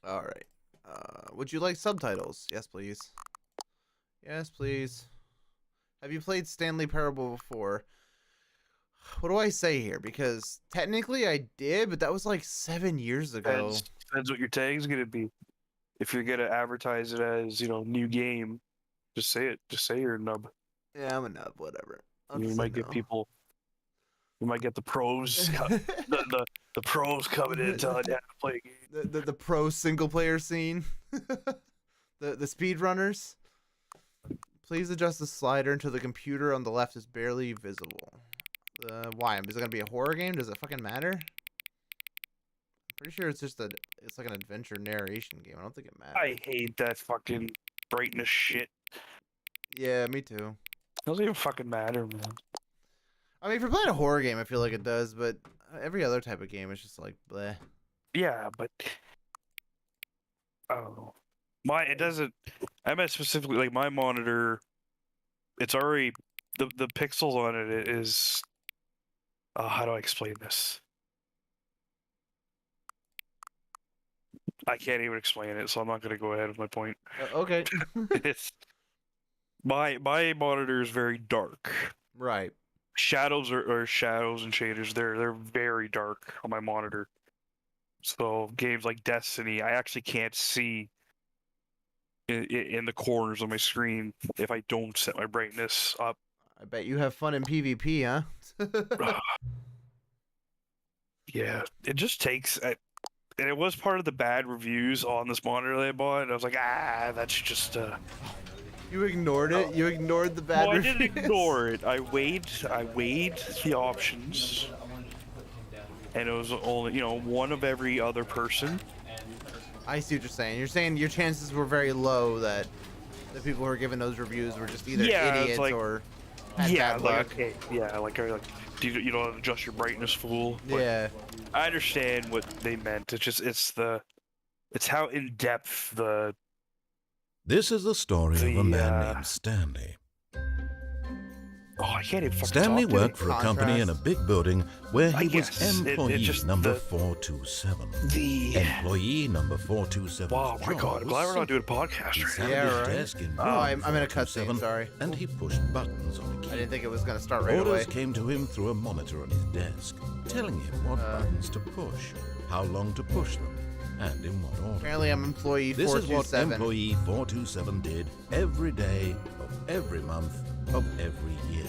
All right. Would you like subtitles? Yes, please. Yes, please. Have you played Stanley Parable before? What do I say here? Because technically I did, but that was like 7 years ago. Depends what your tag's gonna be. If you're gonna advertise it as, new game, just say it. Just say you're a nub. Yeah, I'm a nub. Whatever. I'll You just say might get no. people. You might get the pros. The pros coming in telling you how to play a game. The pro single player scene. the speedrunners. Please adjust the slider until the computer on the left is barely visible. Why? Is it gonna be a horror game? Does it fucking matter? I'm pretty sure it's just it's like an adventure narration game. I don't think it matters. I hate that fucking brightness shit. Yeah, me too. Doesn't even fucking matter, man. I mean, if you're playing a horror game, I feel like it does, but every other type of game is just like bleh. Yeah, but oh, it doesn't. I meant specifically like my monitor. It's already the pixels on it is. How do I explain this? I can't even explain it, so I'm not gonna go ahead with my point. Okay. It's my monitor is very dark. Right. Shadows or shadows and shaders. They're very dark on my monitor. So games like Destiny, I actually can't see in the corners of my screen if I don't set my brightness up. I bet you have fun in PvP, huh? Yeah, it just takes. And it was part of the bad reviews on this monitor that I bought. And I was like, that's just. You ignored it. You ignored the bad. Well, I didn't ignore it. I weighed the options, and it was only one of every other person. I see what you're saying. You're saying your chances were very low that the people who were giving those reviews were just either idiots or had bad luck. You don't adjust your brightness, fool. But yeah. I understand what they meant. It's how in depth the. This is the story of a man named Stanley. Oh, I can't even fucking Stanley talk to worked for a company in a big building where he was employee number 427. Employee number 427. Wow, my God, I'm glad we're not doing a podcast right now. Yeah, right. I'm in a cutscene, sorry. And he pushed buttons on a keyboard. I didn't think it was going to start right away. Orders came to him through a monitor on his desk, telling him what buttons to push, how long to push them, and in what order. Apparently I'm employee 427. This is what employee 427 did every day of every month of every year.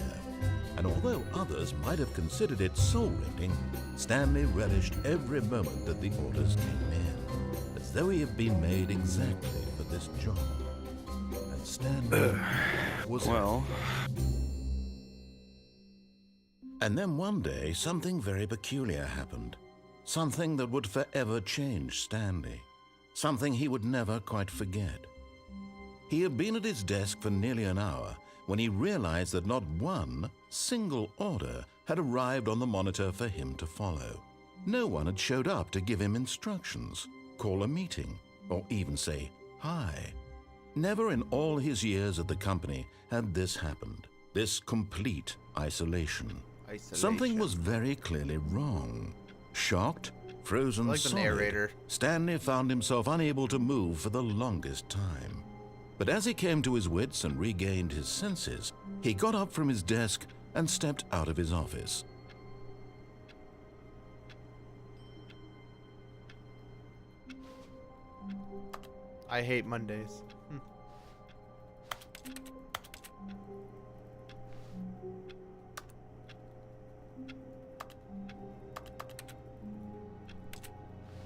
And although others might have considered it soul-rending, Stanley relished every moment that the orders came in, as though he had been made exactly for this job. And Stanley was well. And then one day, something very peculiar happened. Something that would forever change Stanley. Something he would never quite forget. He had been at his desk for nearly an hour when he realized that not one single order had arrived on the monitor for him to follow. No one had showed up to give him instructions, call a meeting, or even say hi. Never in all his years at the company had this happened, this complete isolation. Something was very clearly wrong. Shocked, frozen like the solid, narrator. Stanley found himself unable to move for the longest time. But as he came to his wits and regained his senses, he got up from his desk and stepped out of his office. I hate Mondays.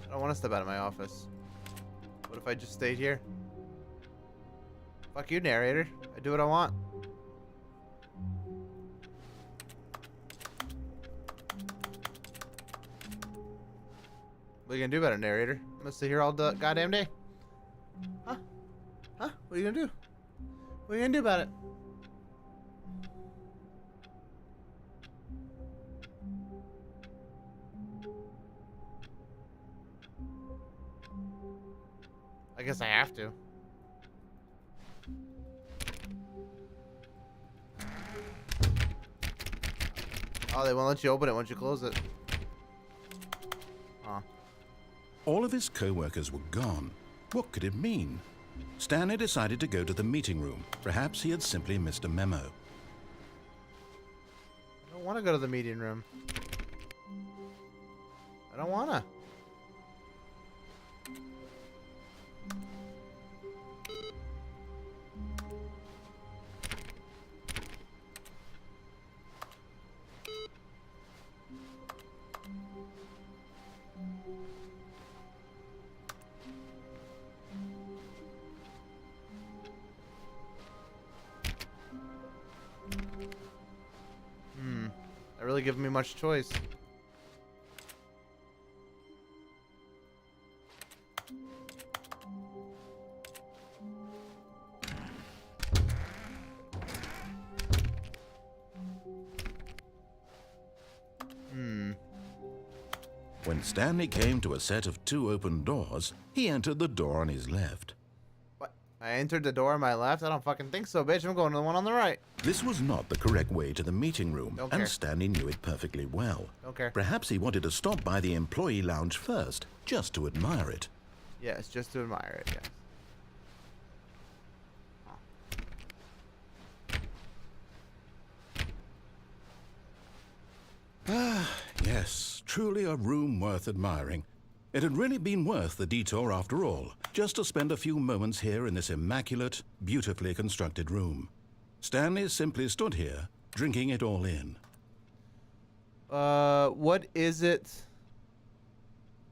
I don't want to step out of my office. What if I just stayed here? Fuck you, narrator. I do what I want. What are you gonna do about it, narrator? I'm gonna sit here all the goddamn day. Huh? Huh? What are you gonna do? What are you gonna do about it? I guess I have to. Oh, they won't let you open it once you close it. Huh. All of his co-workers were gone. What could it mean? Stanley decided to go to the meeting room. Perhaps he had simply missed a memo. I don't want to go to the meeting room. I don't want to. Not really giving me much choice. When Stanley came to a set of 2 open doors, he entered the door on his left. What? I entered the door on my left? I don't fucking think so, bitch. I'm going to the one on the right. This was not the correct way to the meeting room, Don't and care. Stanley knew it perfectly well. Don't care. Perhaps he wanted to stop by the employee lounge first, just to admire it. Yes, just to admire it, yes. Yes, truly a room worth admiring. It had really been worth the detour after all, just to spend a few moments here in this immaculate, beautifully constructed room. Stanley simply stood here, drinking it all in. What is it?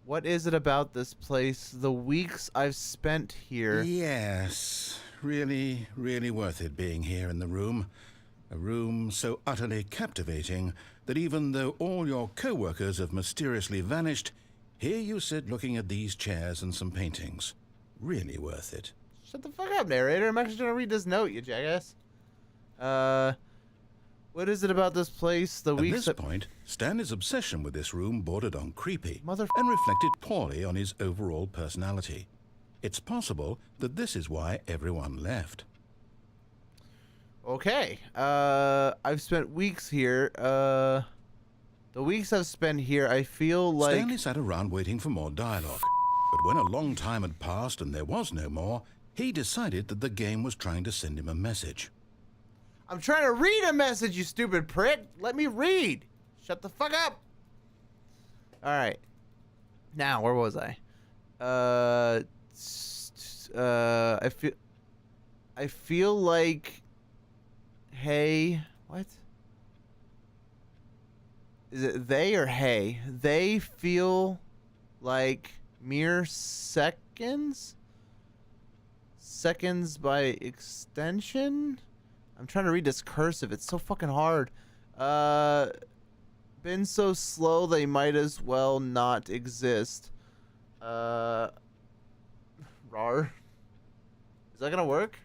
What is it about this place? The weeks I've spent here. Yes, really, really worth it being here in the room. A room so utterly captivating that even though all your co-workers have mysteriously vanished, here you sit looking at these chairs and some paintings. Really worth it. Shut the fuck up, narrator. I'm actually gonna read this note, you jackass. What is it about this place? The At weeks this point, Stanley's obsession with this room bordered on creepy Mother- and reflected poorly on his overall personality. It's possible that this is why everyone left. Okay. I've spent weeks here. The weeks I've spent here, I feel like Stanley sat around waiting for more dialogue. But when a long time had passed and there was no more, he decided that the game was trying to send him a message. I'm trying to read a message, you stupid prick. Let me read. Shut the fuck up. All right. Now, where was I? I feel like, hey, what? Is it they or hey? They feel like mere seconds? Seconds by extension? I'm trying to read this cursive. It's so fucking hard. Been so slow they might as well not exist. Rar. Is that gonna work?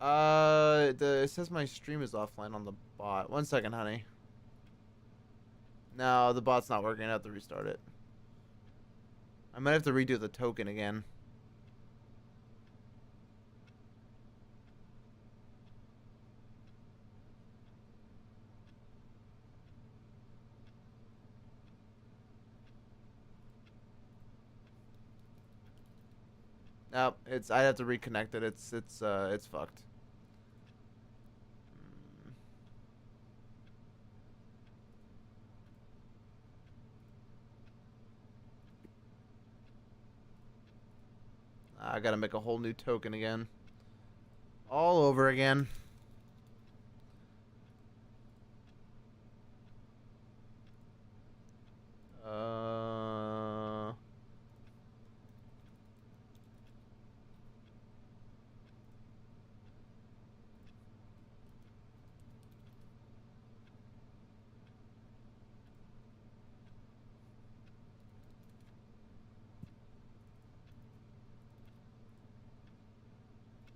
It says my stream is offline on the bot. 1 second, honey. No, the bot's not working. I have to restart it. I might have to redo the token again. Nope, I have to reconnect it. It's fucked. I gotta make a whole new token again. All over again.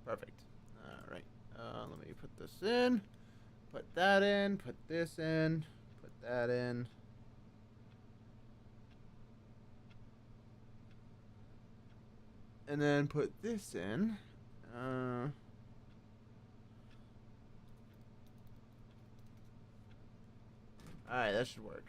Perfect. All right. Let me put this in. Put that in. Put this in. Put that in. And then put this in. Alright, that should work.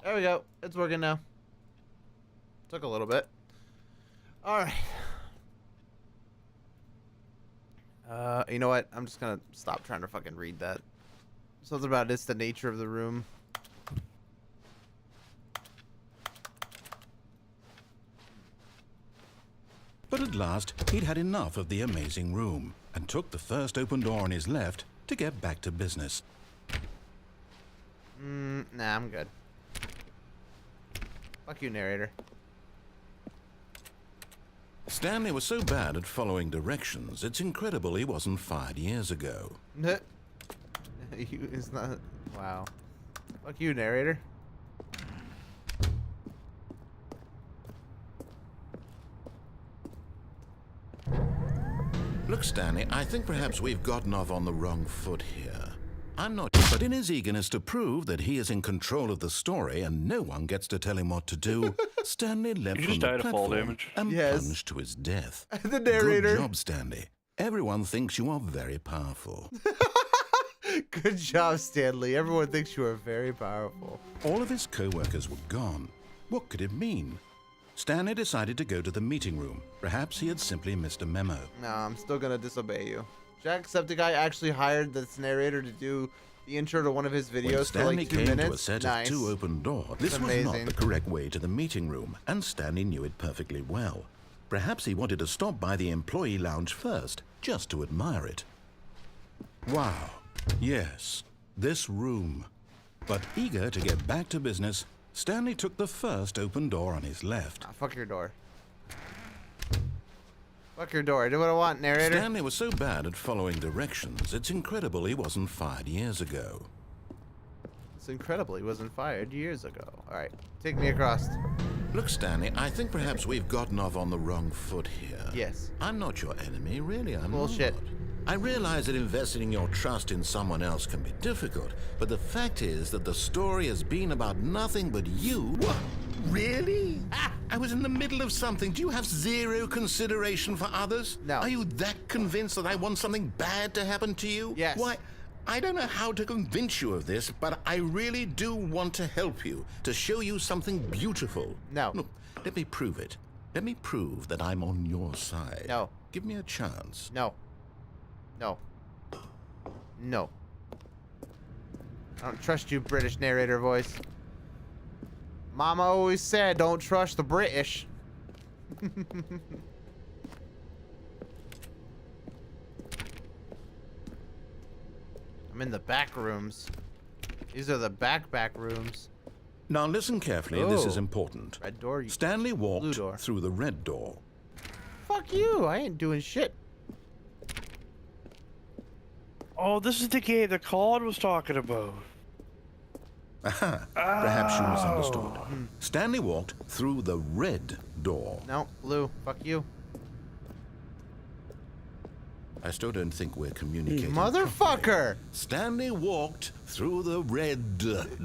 There we go. It's working now. Took a little bit. Alright. You know what? I'm just gonna stop trying to fucking read that. Something about it's the nature of the room. But at last, he'd had enough of the amazing room and took the first open door on his left to get back to business. Nah, I'm good. Fuck you, narrator. Stanley was so bad at following directions, it's incredible he wasn't fired years ago. It's not. Wow. Fuck you, narrator. Look, Stanley, I think perhaps we've gotten off on the wrong foot here. I'm not, but in his eagerness to prove that he is in control of the story and no one gets to tell him what to do, Stanley leapt You from just the died of fall platform damage. and Yes. plunged to his death. The narrator. Good job, Stanley. Everyone thinks you are very powerful. Good job, Stanley. Everyone thinks you are very powerful. All of his co-workers were gone. What could it mean? Stanley decided to go to the meeting room. Perhaps he had simply missed a memo. No, I'm still gonna disobey you. Jacksepticeye actually hired this narrator to do the intro to one of his When videos for Stanley like 2 came minutes. to a set Nice. of 2 open doors, this was amazing. not the correct way to the meeting room, and Stanley knew it perfectly well. Perhaps he wanted to stop by the employee lounge first, just to admire it. Wow. Yes, this room. But eager to get back to business, Stanley took the first open door on his left. Ah, fuck your door. Fuck your door. Do what I want, narrator. Stanley was so bad at following directions, it's incredible he wasn't fired years ago. It's incredible he wasn't fired years ago. Alright, take me across. Look, Stanley, I think perhaps we've gotten off on the wrong foot here. Yes. I'm not your enemy, really, I'm Bullshit. not. I realize that investing your trust in someone else can be difficult, but the fact is that the story has been about nothing but you. What? Really? I was in the middle of something. Do you have zero consideration for others? No. Are you that convinced that I want something bad to happen to you? Yes. Why, I don't know how to convince you of this, but I really do want to help you, to show you something beautiful. No. Look, let me prove it. Let me prove that I'm on your side. No. Give me a chance. No. No. No. I don't trust you, British narrator voice. Mama always said, don't trust the British. I'm in the back rooms. These are the back rooms. Now listen carefully, this is Oh. important. Red door. Stanley Blue walked door. through the red door. Fuck you. I ain't doing shit. Oh, this is the game that Claude was talking about. Aha, perhaps you misunderstood. Stanley walked through the red door. No, blue. Fuck you. I still don't think we're communicating. Motherfucker. Stanley walked through the red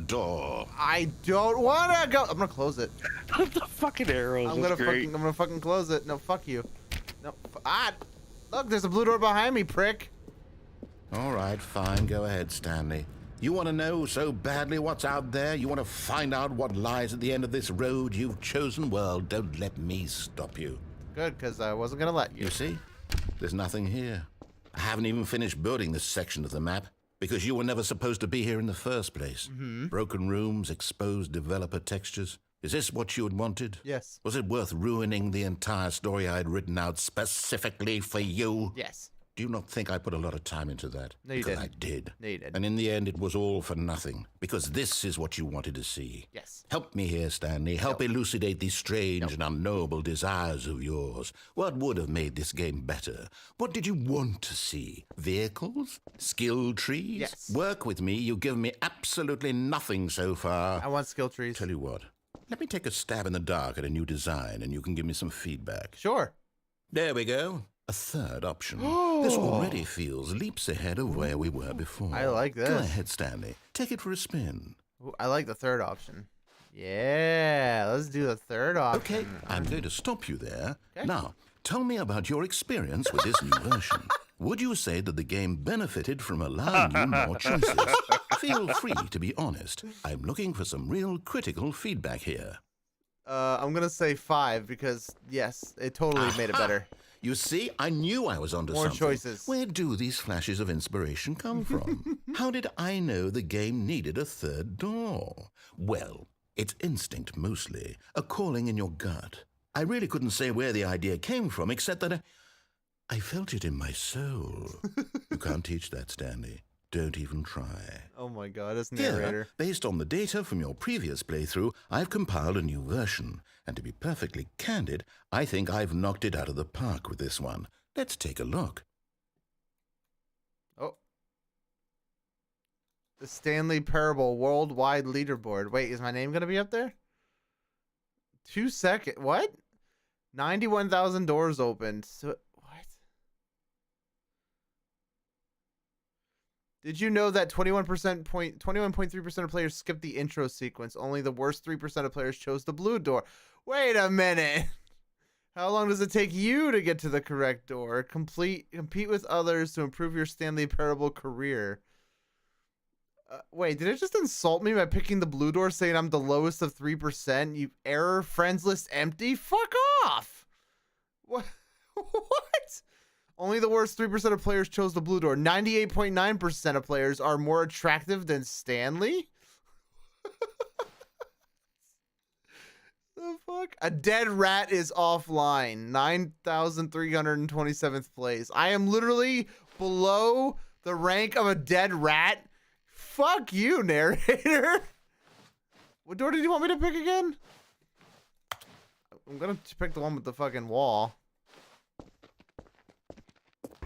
door. I don't wanna go. I'm gonna close it. The fucking arrows. I'm gonna fucking close it. No, fuck you. No. Look, there's a blue door behind me, prick. All right, fine. Go ahead, Stanley. You want to know so badly what's out there? You want to find out what lies at the end of this road you've chosen? Well, don't let me stop you. Good, because I wasn't gonna let you. You see? There's nothing here. I haven't even finished building this section of the map because you were never supposed to be here in the first place. Broken rooms, exposed developer textures. Is this what you had wanted? Yes. Was it worth ruining the entire story I had written out specifically for you? Yes. Do you not think I put a lot of time into that? No, you because didn't. I did. No, you didn't. And in the end, it was all for nothing. Because this is what you wanted to see. Yes. Help me here, Stanley. Help elucidate these strange and unknowable desires of yours. What would have made this game better? What did you want to see? Vehicles? Skill trees? Yes. Work with me. You've given me absolutely nothing so far. I want skill trees. Tell you what. Let me take a stab in the dark at a new design, and you can give me some feedback. Sure. There we go. A third option. This already feels leaps ahead of where we were before. I like this. Go ahead, Stanley. Take it for a spin. Ooh, I like the third option. Yeah, let's do the third option. Okay, I'm going to stop you there. Okay. Now, tell me about your experience with this new version. Would you say that the game benefited from allowing you more choices? Feel free to be honest. I'm looking for some real critical feedback here. I'm gonna say 5 because yes, it totally made it better. You see, I knew I was onto More something. choices. Where do these flashes of inspiration come from? How did I know the game needed a third door? Well, it's instinct mostly, a calling in your gut. I really couldn't say where the idea came from, except that I felt it in my soul. You can't teach that, Stanley. Don't even try. Oh my god, it's narrator. Here, based on the data from your previous playthrough, I've compiled a new version. And to be perfectly candid, I think I've knocked it out of the park with this one. Let's take a look. Oh. The Stanley Parable Worldwide Leaderboard. Wait, is my name going to be up there? 2 seconds. What? 91,000 doors opened. So, what? Did you know that 21.3% of players skipped the intro sequence? Only the worst 3% of players chose the blue door. Wait a minute. How long does it take you to get to the correct door? Compete with others to improve your Stanley Parable career. Wait, did it just insult me by picking the blue door, saying I'm the lowest of 3%? You error, friends list empty? Fuck off! What? What? Only the worst 3% of players chose the blue door. 98.9% of players are more attractive than Stanley? The fuck? A dead rat is offline. 9,327th place. I am literally below the rank of a dead rat. Fuck you, narrator. What door did you want me to pick again? I'm gonna pick the one with the fucking wall.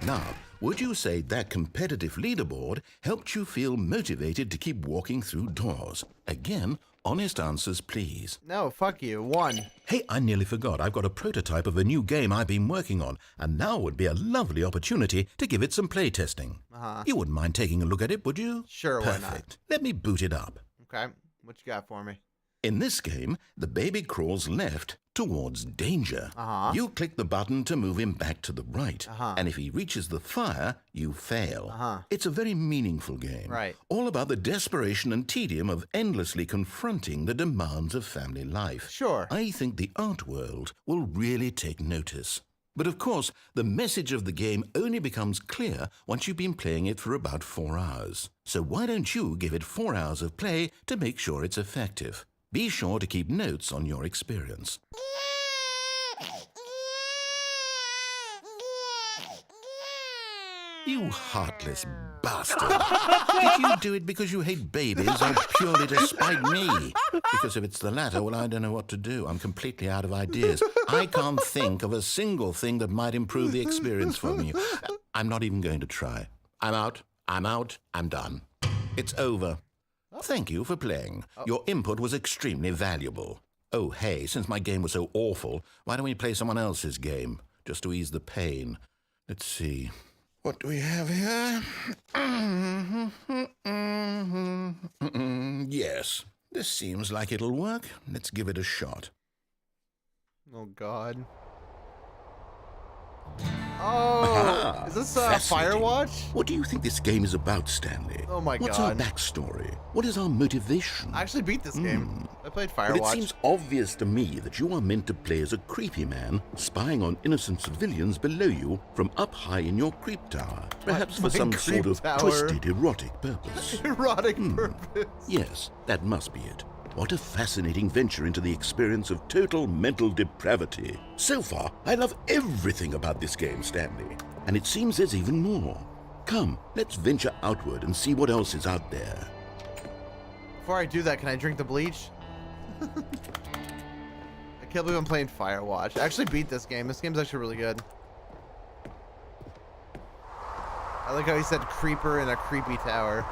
Now, would you say that competitive leaderboard helped you feel motivated to keep walking through doors? Again, honest answers, please. No, fuck you. 1. Hey, I nearly forgot. I've got a prototype of a new game I've been working on, and now would be a lovely opportunity to give it some playtesting. You wouldn't mind taking a look at it, would you? Sure, why not? Perfect. Let me boot it up. Okay, what you got for me? In this game, the baby crawls left towards danger. You click the button to move him back to the right. And if he reaches the fire, you fail. It's a very meaningful game. Right. All about the desperation and tedium of endlessly confronting the demands of family life. Sure. I think the art world will really take notice. But of course, the message of the game only becomes clear once you've been playing it for about 4 hours. So why don't you give it 4 hours of play to make sure it's effective? Be sure to keep notes on your experience. You heartless bastard. Did you do it because you hate babies or purely to spite me? Because if it's the latter, well, I don't know what to do. I'm completely out of ideas. I can't think of a single thing that might improve the experience for me. I'm not even going to try. I'm out. I'm done. It's over. Thank you for playing. Your input was extremely valuable. Oh, hey, since my game was so awful, why don't we play someone else's game, just to ease the pain? Let's see. What do we have here? Yes, this seems like it'll work. Let's give it a shot. Oh, God. Oh, is this Fascinating. Firewatch? What do you think this game is about, Stanley? Oh my What's our God. backstory? What is our motivation? I actually beat this game. I played But it Firewatch. seems obvious to me that you are meant to play as a creepy man spying on innocent civilians below you from up high in your creep tower. Perhaps for My some creep sort of tower. twisted erotic purpose. Erotic purpose. Yes, that must be it. What a fascinating venture into the experience of total mental depravity. So far, I love everything about this game, Stanley. And it seems there's even more. Come, let's venture outward and see what else is out there. Before I do that, can I drink the bleach? I can't believe I'm playing Firewatch. I actually beat this game. This game's actually really good. I like how he said creeper in a creepy tower.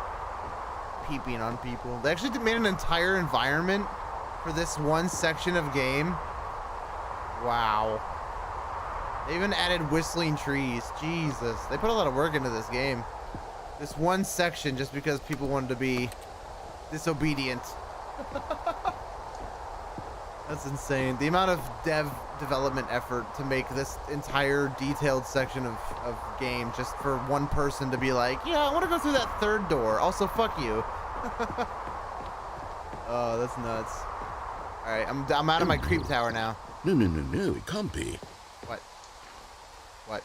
Peeping on people. They actually made an entire environment for this one section of game. Wow. They even added whistling trees. Jesus. They put a lot of work into this game. This one section just because people wanted to be disobedient. That's insane. The amount of development effort to make this entire detailed section of game just for one person to be like, yeah, I want to go through that third door. Also, fuck you. Oh, that's nuts. All right, I'm out of my creep tower now. No, it can't be. What? What?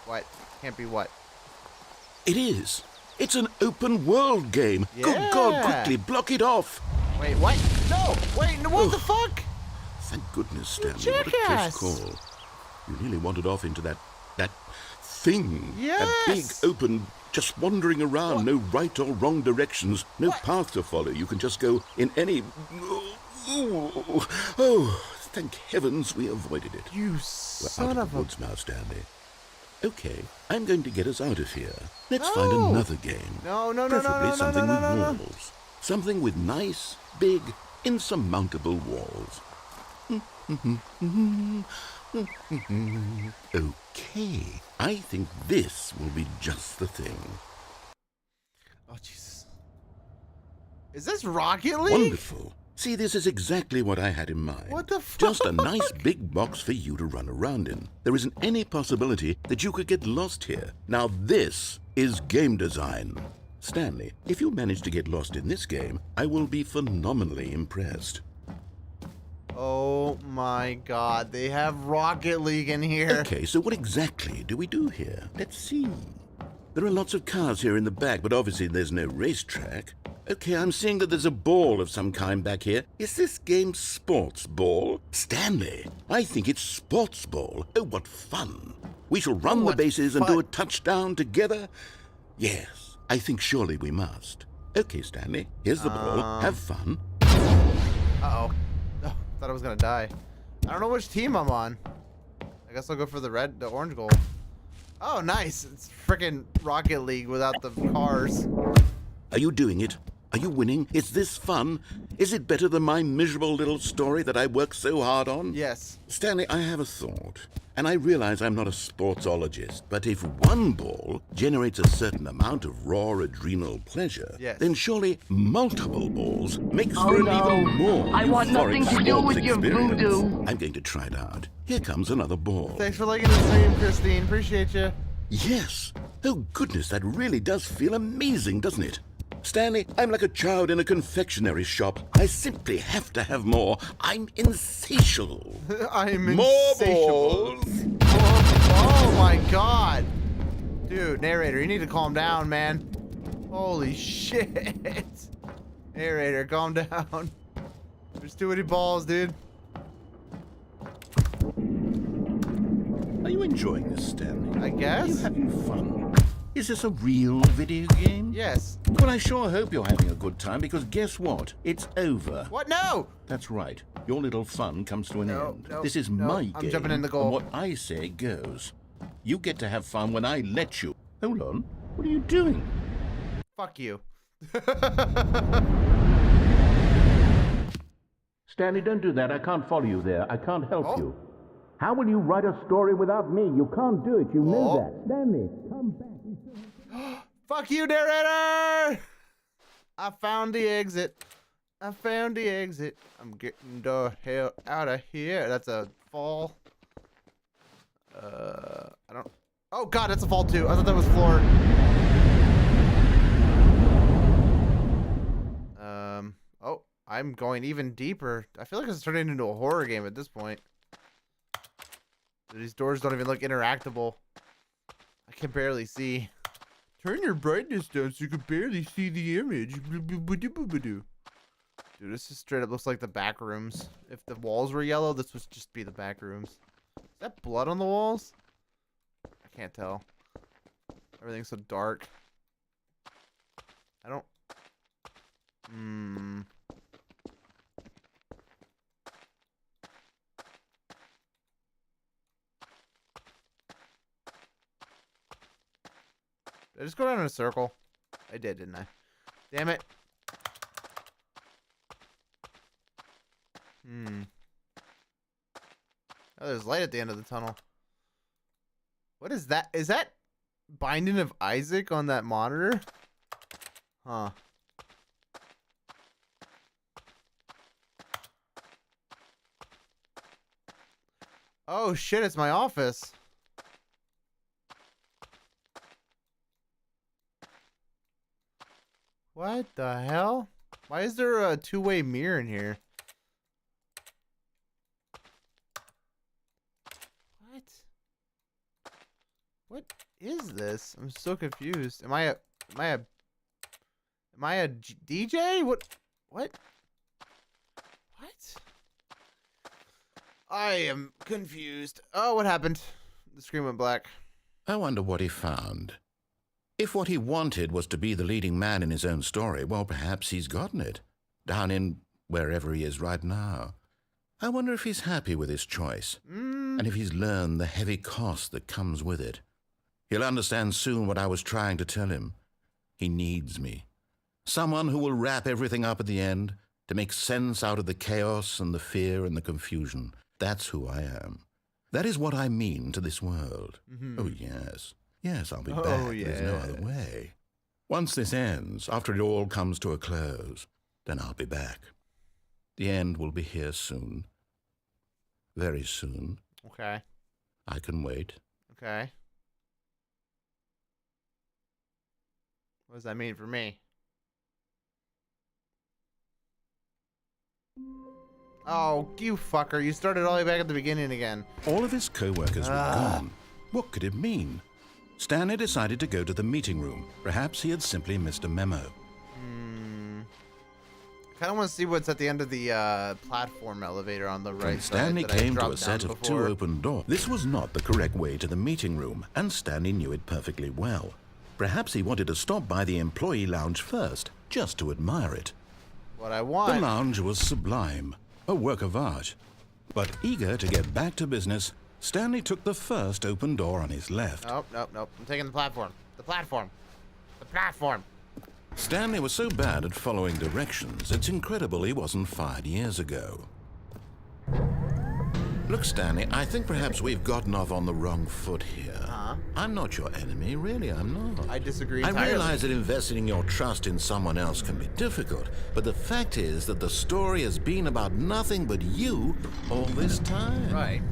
What? Can't be what? It is. It's an open world game. Yeah. Good God, quickly block it off. Wait, what? No! Wait, no, what the fuck? Thank goodness, Stanley. You What a close jackass. call. You nearly wandered off into that thing. Yes. That big, open, just wandering around. What? No right or wrong directions. No What? path to follow. You can just go in any... Oh, thank heavens we avoided it. You We're son out of of the a... woods now, Stanley. Okay, I'm going to get us out of here. Let's No. find another game. No. Preferably something with no. walls. Something with nice, big, insurmountable walls. Okay, I think this will be just the thing. Oh, Jesus. Is this Rocket League? Wonderful. See, this is exactly what I had in mind. What the fuck? Just a nice big box for you to run around in. There isn't any possibility that you could get lost here. Now this is game design. Stanley, if you manage to get lost in this game, I will be phenomenally impressed. Oh my God, they have Rocket League in here. Okay, so what exactly do we do here? Let's see. There are lots of cars here in the back, but obviously there's no racetrack. Okay, I'm seeing that there's a ball of some kind back here. Is this game sports ball? Stanley, I think it's sports ball. Oh, what fun. We shall run the What bases and do a fun. touchdown together. Yes, I think surely we must. Okay, Stanley, here's the ball. Have fun. Uh-oh. Oh, thought I was gonna die. I don't know which team I'm on. I guess I'll go for the orange goal. Oh, nice. It's freaking Rocket League without the cars. Are you doing it? Are you winning? Is this fun? Is it better than my miserable little story that I worked so hard on? Yes. Stanley, I have a thought. And I realize I'm not a sportsologist, but if one ball generates a certain amount of raw adrenal pleasure, Yes. then surely multiple balls makes for an even more I want euphoric nothing to do sports with your experience. voodoo. I'm going to try it out. Here comes another ball. Thanks for liking the stream, Christine. Appreciate you. Yes. Oh, goodness, that really does feel amazing, doesn't it? Stanley, I'm like a child in a confectionery shop. I simply have to have more. I'm insatiable. I'm More insatiable. balls. Oh my God. Dude, narrator, you need to calm down, man. Holy shit. Narrator, calm down. There's too many balls, dude. Are you enjoying this, Stanley? I Are you guess. having fun? Is this a real video game? Yes. Well, I sure hope you're having a good time, because guess what? It's over. What? No. That's right. Your little fun comes to an No, end. no, This is no. my I'm game. jumping in the goal. And what I say goes. You get to have fun when I let you. Hold on. What are you doing? Fuck you. Stanley, don't do that. I can't follow you there. I can't help Oh. you. How will you write a story without me? You can't do it. You know Oh. that. Stanley, come back. Fuck you, narrator! I found the exit. I found the exit. I'm getting the hell out of here. That's a fall. I don't. Oh God, that's a fall too. I thought that was floor. Oh, I'm going even deeper. I feel like it's turning into a horror game at this point. These doors don't even look interactable. I can barely see. Turn your brightness down so you can barely see the image. Dude, this just straight up looks like the back rooms. If the walls were yellow, this would just be the back rooms. Is that blood on the walls? I can't tell. Everything's so dark. I don't... Did I just go down in a circle? I did, didn't I? Damn it. Oh, there's light at the end of the tunnel. What is that? Is that Binding of Isaac on that monitor? Huh. Oh shit, it's my office. What the hell? Why is there a two-way mirror in here? What? What is this? I'm so confused. Am I a DJ? What? What? I am confused. Oh, what happened? The screen went black. I wonder what he found. If what he wanted was to be the leading man in his own story, well, perhaps he's gotten it. Down in wherever he is right now. I wonder if he's happy with his choice. And if he's learned the heavy cost that comes with it. He'll understand soon what I was trying to tell him. He needs me. Someone who will wrap everything up at the end, to make sense out of the chaos and the fear and the confusion. That's who I am. That is what I mean to this world. Oh, yes. Yes, I'll be back. There's no other way. Once this ends, after it all comes to a close, then I'll be back. The end will be here soon. Very soon. Okay. I can wait. Okay. What does that mean for me? Oh, you fucker. You started all the way back at the beginning again. All of his co-workers were gone. What could it mean? Stanley decided to go to the meeting room. Perhaps he had simply missed a memo. I kind of want to see what's at the end of the platform elevator on the right When Stanley side. that I came to dropped a set down of before. two open doors. This was not the correct way to the meeting room, and Stanley knew it perfectly well. Perhaps he wanted to stop by the employee lounge first, just to admire it. What I The want. lounge was sublime, a work of art. But eager to get back to business, Stanley took the first open door on his left. Nope, nope, nope. I'm taking the platform. The platform. The platform. Stanley was so bad at following directions, it's incredible he wasn't fired years ago. Look, Stanley, I think perhaps we've gotten off on the wrong foot here. I'm not your enemy, really, I'm not. I disagree I entirely. realize that investing your trust in someone else can be difficult, but the fact is that the story has been about nothing but you all this time. Right.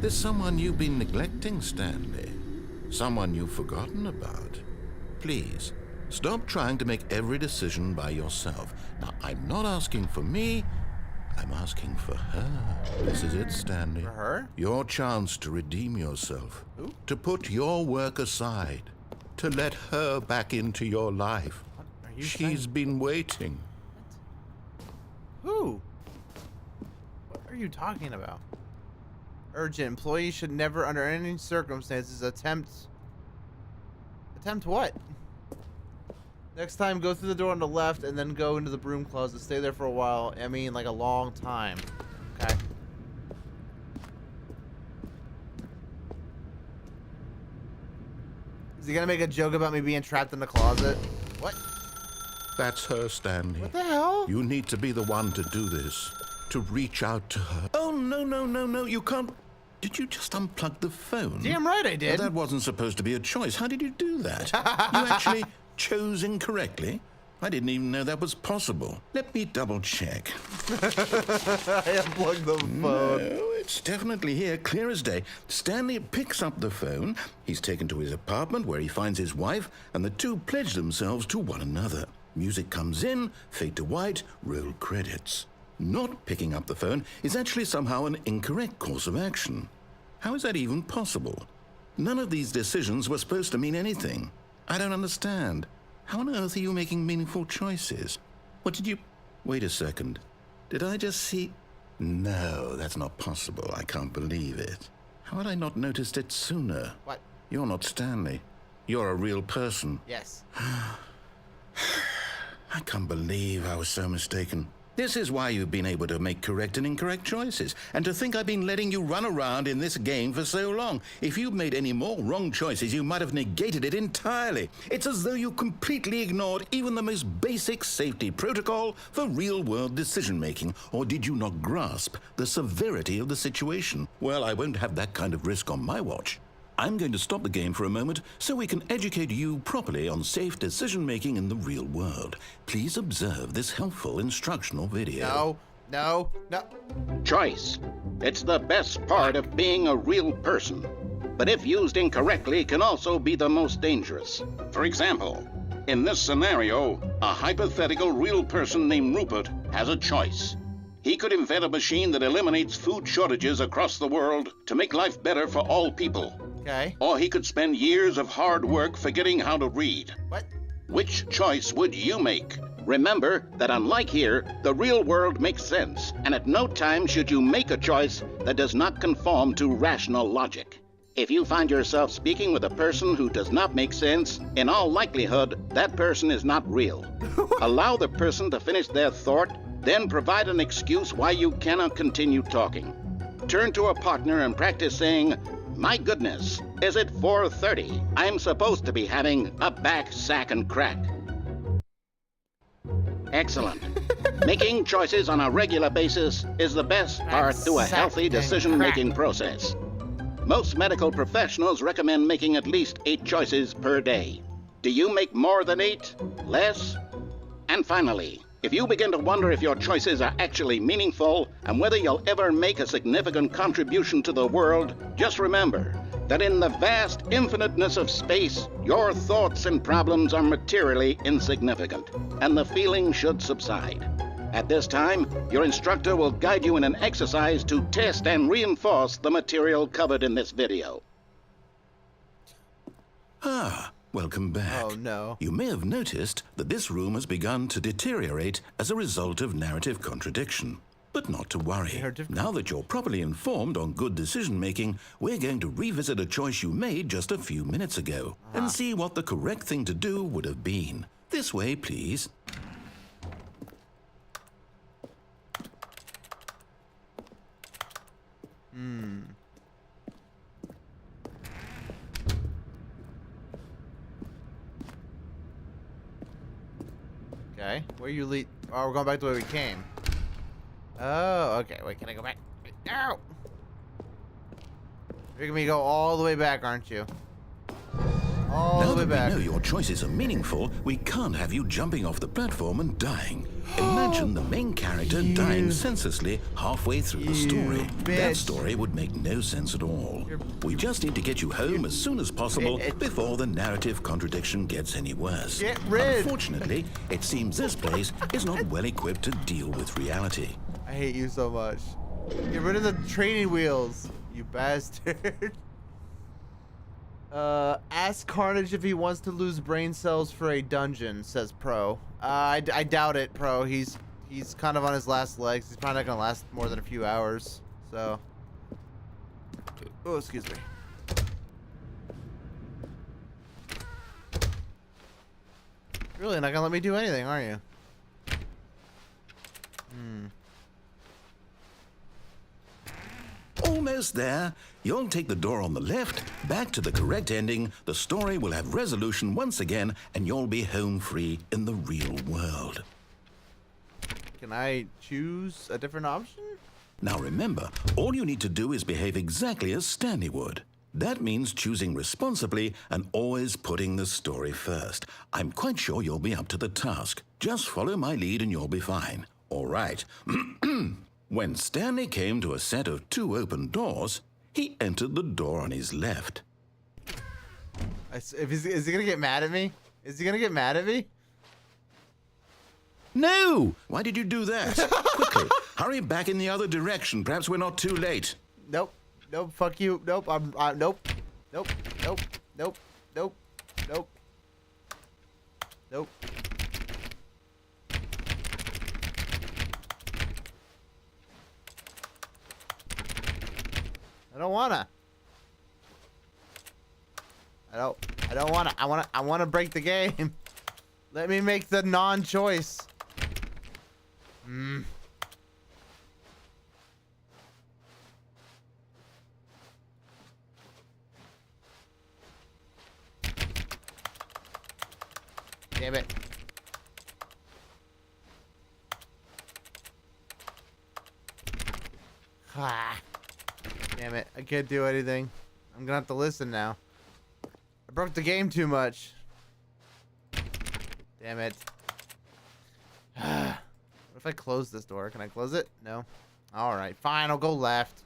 There's someone you've been neglecting, Stanley. Someone you've forgotten about. Please, stop trying to make every decision by yourself. Now, I'm not asking for me, I'm asking for her. This is it, Stanley. For her? Your chance to redeem yourself. Who? To put your work aside. To let her back into your life. What are you She's saying? been waiting. Who? What are you talking about? Urgent. Employees should never, under any circumstances, attempt what? Next time, go through the door on the left and then go into the broom closet. Stay there for a while. I mean, like a long time. Okay. Is he gonna make a joke about me being trapped in the closet? What? That's her, Stanley. What the hell? You need to be the one to do this. To reach out to her. Oh, no, you can't. Did you just unplug the phone? Damn right I did. That wasn't supposed to be a choice. How did you do that? You actually chose incorrectly? I didn't even know that was possible. Let me double check. I unplugged the phone. No, it's definitely here, clear as day. Stanley picks up the phone. He's taken to his apartment where he finds his wife, and the two pledge themselves to one another. Music comes in, fade to white, roll credits. Not picking up the phone is actually somehow an incorrect course of action. How is that even possible? None of these decisions were supposed to mean anything. I don't understand. How on earth are you making meaningful choices? What did you... Wait a second. Did I just see... No, that's not possible. I can't believe it. How had I not noticed it sooner? What? You're not Stanley. You're a real person. Yes. I can't believe I was so mistaken. This is why you've been able to make correct and incorrect choices. And to think I've been letting you run around in this game for so long. If you'd made any more wrong choices, you might have negated it entirely. It's as though you completely ignored even the most basic safety protocol for real-world decision-making. Or did you not grasp the severity of the situation? Well, I won't have that kind of risk on my watch. I'm going to stop the game for a moment so we can educate you properly on safe decision-making in the real world. Please observe this helpful instructional video. No. Choice. It's the best part of being a real person. But if used incorrectly, can also be the most dangerous. For example, in this scenario, a hypothetical real person named Rupert has a choice. He could invent a machine that eliminates food shortages across the world to make life better for all people. Okay. Or he could spend years of hard work forgetting how to read. What? Which choice would you make? Remember that unlike here, the real world makes sense, and at no time should you make a choice that does not conform to rational logic. If you find yourself speaking with a person who does not make sense, in all likelihood, that person is not real. Allow the person to finish their thought, then provide an excuse why you cannot continue talking. Turn to a partner and practice saying, "My goodness, is it 4:30? I'm supposed to be having a back, sack, and crack." Excellent. Making choices on a regular basis is the best part to a healthy decision-making process. Most medical professionals recommend making at least 8 choices per day. Do you make more than 8? Less? And finally, if you begin to wonder if your choices are actually meaningful and whether you'll ever make a significant contribution to the world, just remember that in the vast infiniteness of space, your thoughts and problems are materially insignificant, and the feeling should subside. At this time, your instructor will guide you in an exercise to test and reinforce the material covered in this video. Welcome back. Oh, no. You may have noticed that this room has begun to deteriorate as a result of narrative contradiction. But not to worry. Now that you're properly informed on good decision-making, we're going to revisit a choice you made just a few minutes ago and see what the correct thing to do would have been. This way, please. Okay. Where you lead? Oh, we're going back the way we came. Oh, okay. Wait, can I go back? Wait, no! You're gonna go all the way back, aren't you? All the way back. Now that we know your choices are meaningful, we can't have you jumping off the platform and dying. Imagine the main character dying senselessly halfway through the story. That story would make no sense at all. We just need to get you home as soon as possible before the narrative contradiction gets any worse. Get rid. Unfortunately, it seems this place is not well equipped to deal with reality. I hate you so much. Get rid of the training wheels, you bastard. Ask Carnage if he wants to lose brain cells for a dungeon, says Pro. I doubt it, Pro. He's kind of on his last legs. He's probably not gonna last more than a few hours. So. Oh, excuse me. You're really not gonna let me do anything, are you? Almost there. You'll take the door on the left, back to the correct ending, the story will have resolution once again, and you'll be home free in the real world. Can I choose a different option? Now remember, all you need to do is behave exactly as Stanley would. That means choosing responsibly and always putting the story first. I'm quite sure you'll be up to the task. Just follow my lead and you'll be fine. All right. When Stanley came to a set of 2 open doors, he entered the door on his left. Is he gonna get mad at me? Is he gonna get mad at me? No! Why did you do that? Quickly, hurry back in the other direction. Perhaps we're not too late. Nope. Nope. Fuck you. Nope. Nope. Nope. Nope. Nope. Nope. Nope. Nope. I don't wanna. I don't wanna. I wanna break the game. Let me make the non-choice. Damn it. Ah. Damn it. I can't do anything. I'm gonna have to listen now. I broke the game too much. Damn it. What if I close this door? Can I close it? No. Alright, fine. I'll go left.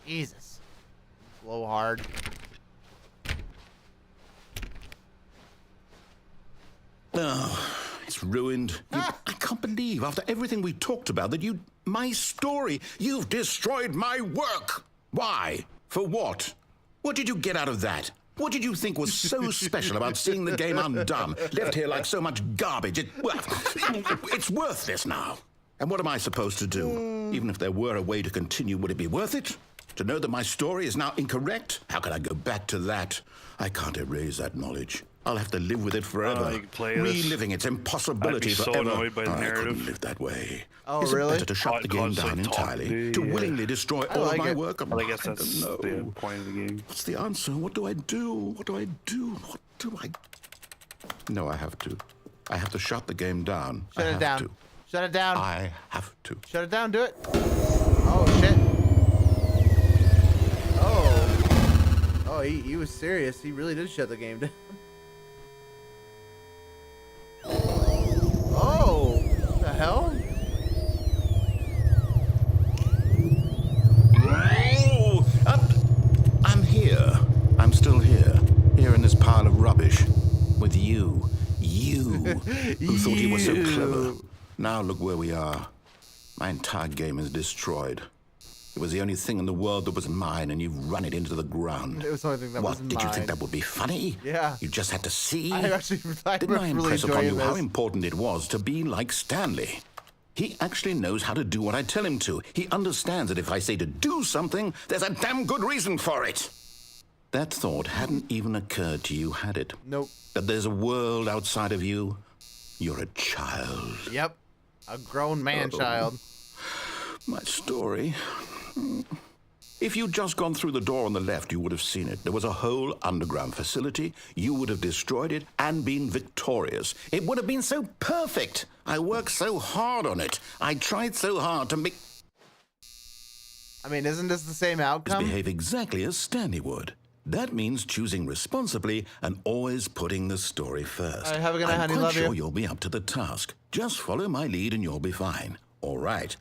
Jesus. Blow hard. Oh, it's ruined. I can't believe, after everything we talked about, that my story, you've destroyed my work. Why? For what? What did you get out of that? What did you think was so special about seeing the game undone, left here like so much garbage? It's worthless now. And what am I supposed to do? Even if there were a way to continue, would it be worth it? To know that my story is now incorrect? How can I go back to that? I can't erase that knowledge. I'll have to live with it forever, you can play this. reliving its impossibility I'd be so forever. annoyed by the I couldn't narrative. live that way. Oh, Is really? it better to shut the game down entirely? To willingly destroy all like of my it. work? Well, I guess don't that's know. the point of the game. What's the answer? What do I do? What do I do? What do I... No, I have to. I have to shut the game down. Shut I it have down. to. Shut it down. I have to. Shut it down. Do it. Oh, shit. Oh. Oh, he was serious. He really did shut the game down. Oh. What the hell? Oh, I'm here. I'm still here. Here in this pile of rubbish. With you. You. Who thought you were so clever. Now look where we are. My entire game is destroyed. It was the only thing in the world that was mine, and you've run it into the ground. It was the only thing that What, was did you mine. think that would be funny? Yeah. You just had to see? I Didn't I really impress upon enjoying you how this. important it was to be like Stanley? He actually knows how to do what I tell him to. He understands that if I say to do something, there's a damn good reason for it. That thought hadn't even occurred to you, had it? Nope. That there's a world outside of you? You're a child. Yep. A grown man-child. My story. If you'd just gone through the door on the left, you would have seen it. There was a whole underground facility. You would have destroyed it and been victorious. It would have been so perfect. I worked so hard on it. I tried so hard to make... I mean, isn't this the same outcome? behave exactly as Stanley would. That means choosing responsibly and always putting the story first. All right, have a good night, I'm honey. quite Love sure you. you'll be up to the task. Just follow my lead and you'll be fine. All right.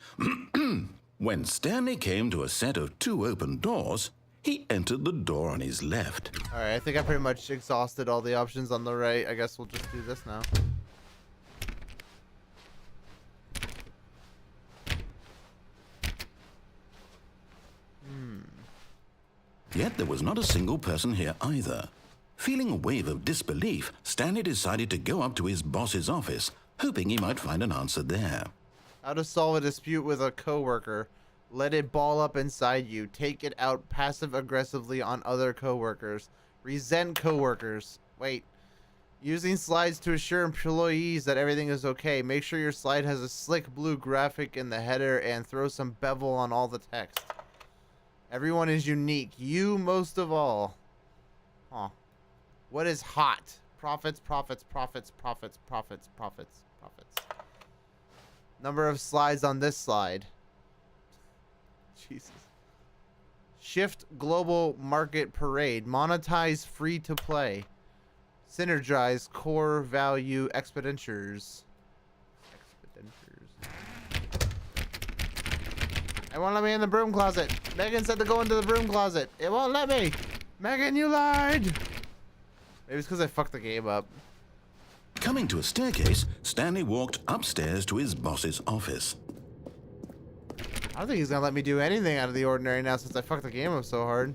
When Stanley came to a set of 2 open doors, he entered the door on his left. All right, I think I pretty much exhausted all the options on the right. I guess we'll just do this now. Yet there was not a single person here either. Feeling a wave of disbelief, Stanley decided to go up to his boss's office, hoping he might find an answer there. How to solve a dispute with a coworker. Let it ball up inside you. Take it out passive-aggressively on other coworkers. Resent coworkers. Wait. Using slides to assure employees that everything is okay. Make sure your slide has a slick blue graphic in the header and throw some bevel on all the text. Everyone is unique. You most of all. Huh. What is hot? Profits, profits, profits, profits, profits, profits, profits. Number of slides on this slide. Jesus. Shift global market parade. Monetize free to play. Synergize core value expenditures. It won't let me in the broom closet. Megan said to go into the broom closet. It won't let me. Megan, you lied. Maybe it's because I fucked the game up. Coming to a staircase, Stanley walked upstairs to his boss's office. I don't think he's gonna let me do anything out of the ordinary now since I fucked the game up so hard.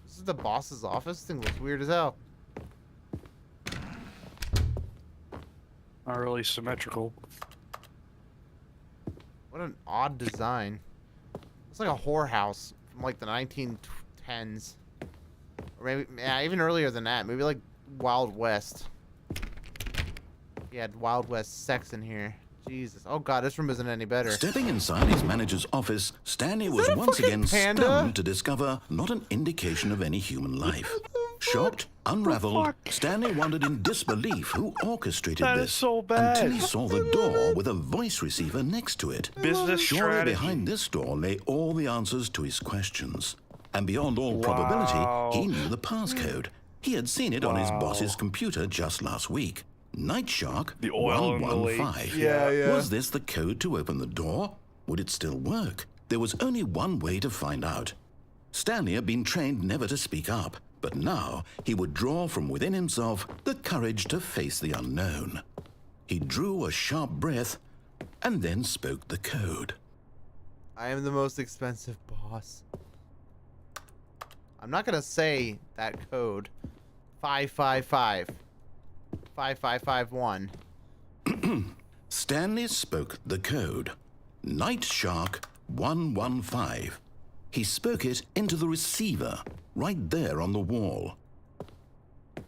This is the boss's office? This thing looks weird as hell. Not really symmetrical. What an odd design. It's like a whorehouse from like the 1910s. Or maybe, yeah, even earlier than that. Maybe like Wild West. He had Wild West sex in here. Jesus. Oh god, this room isn't any better. Stepping inside his manager's office, Stanley was that a once fucking again panda? stunned to discover not an indication of any human life. Shocked, unraveled, fuck? Stanley wondered in disbelief who orchestrated That is this. so bad. Until he saw the door with a voice receiver next to it. Business Surely strategy. behind this door lay all the answers to his questions. And beyond all Wow. probability, he knew the passcode. He had seen it on his Wow. boss's computer just last week. Night Shark The oil in the lake. 115. Yeah. Was this the code to open the door? Would it still work? There was only one way to find out. Stanley had been trained never to speak up, but now he would draw from within himself the courage to face the unknown. He drew a sharp breath and then spoke the code. I am the most expensive boss. I'm not gonna say that code. 555. 5551. Stanley spoke the code. Night Shark 115. He spoke it into the receiver, right there on the wall. No,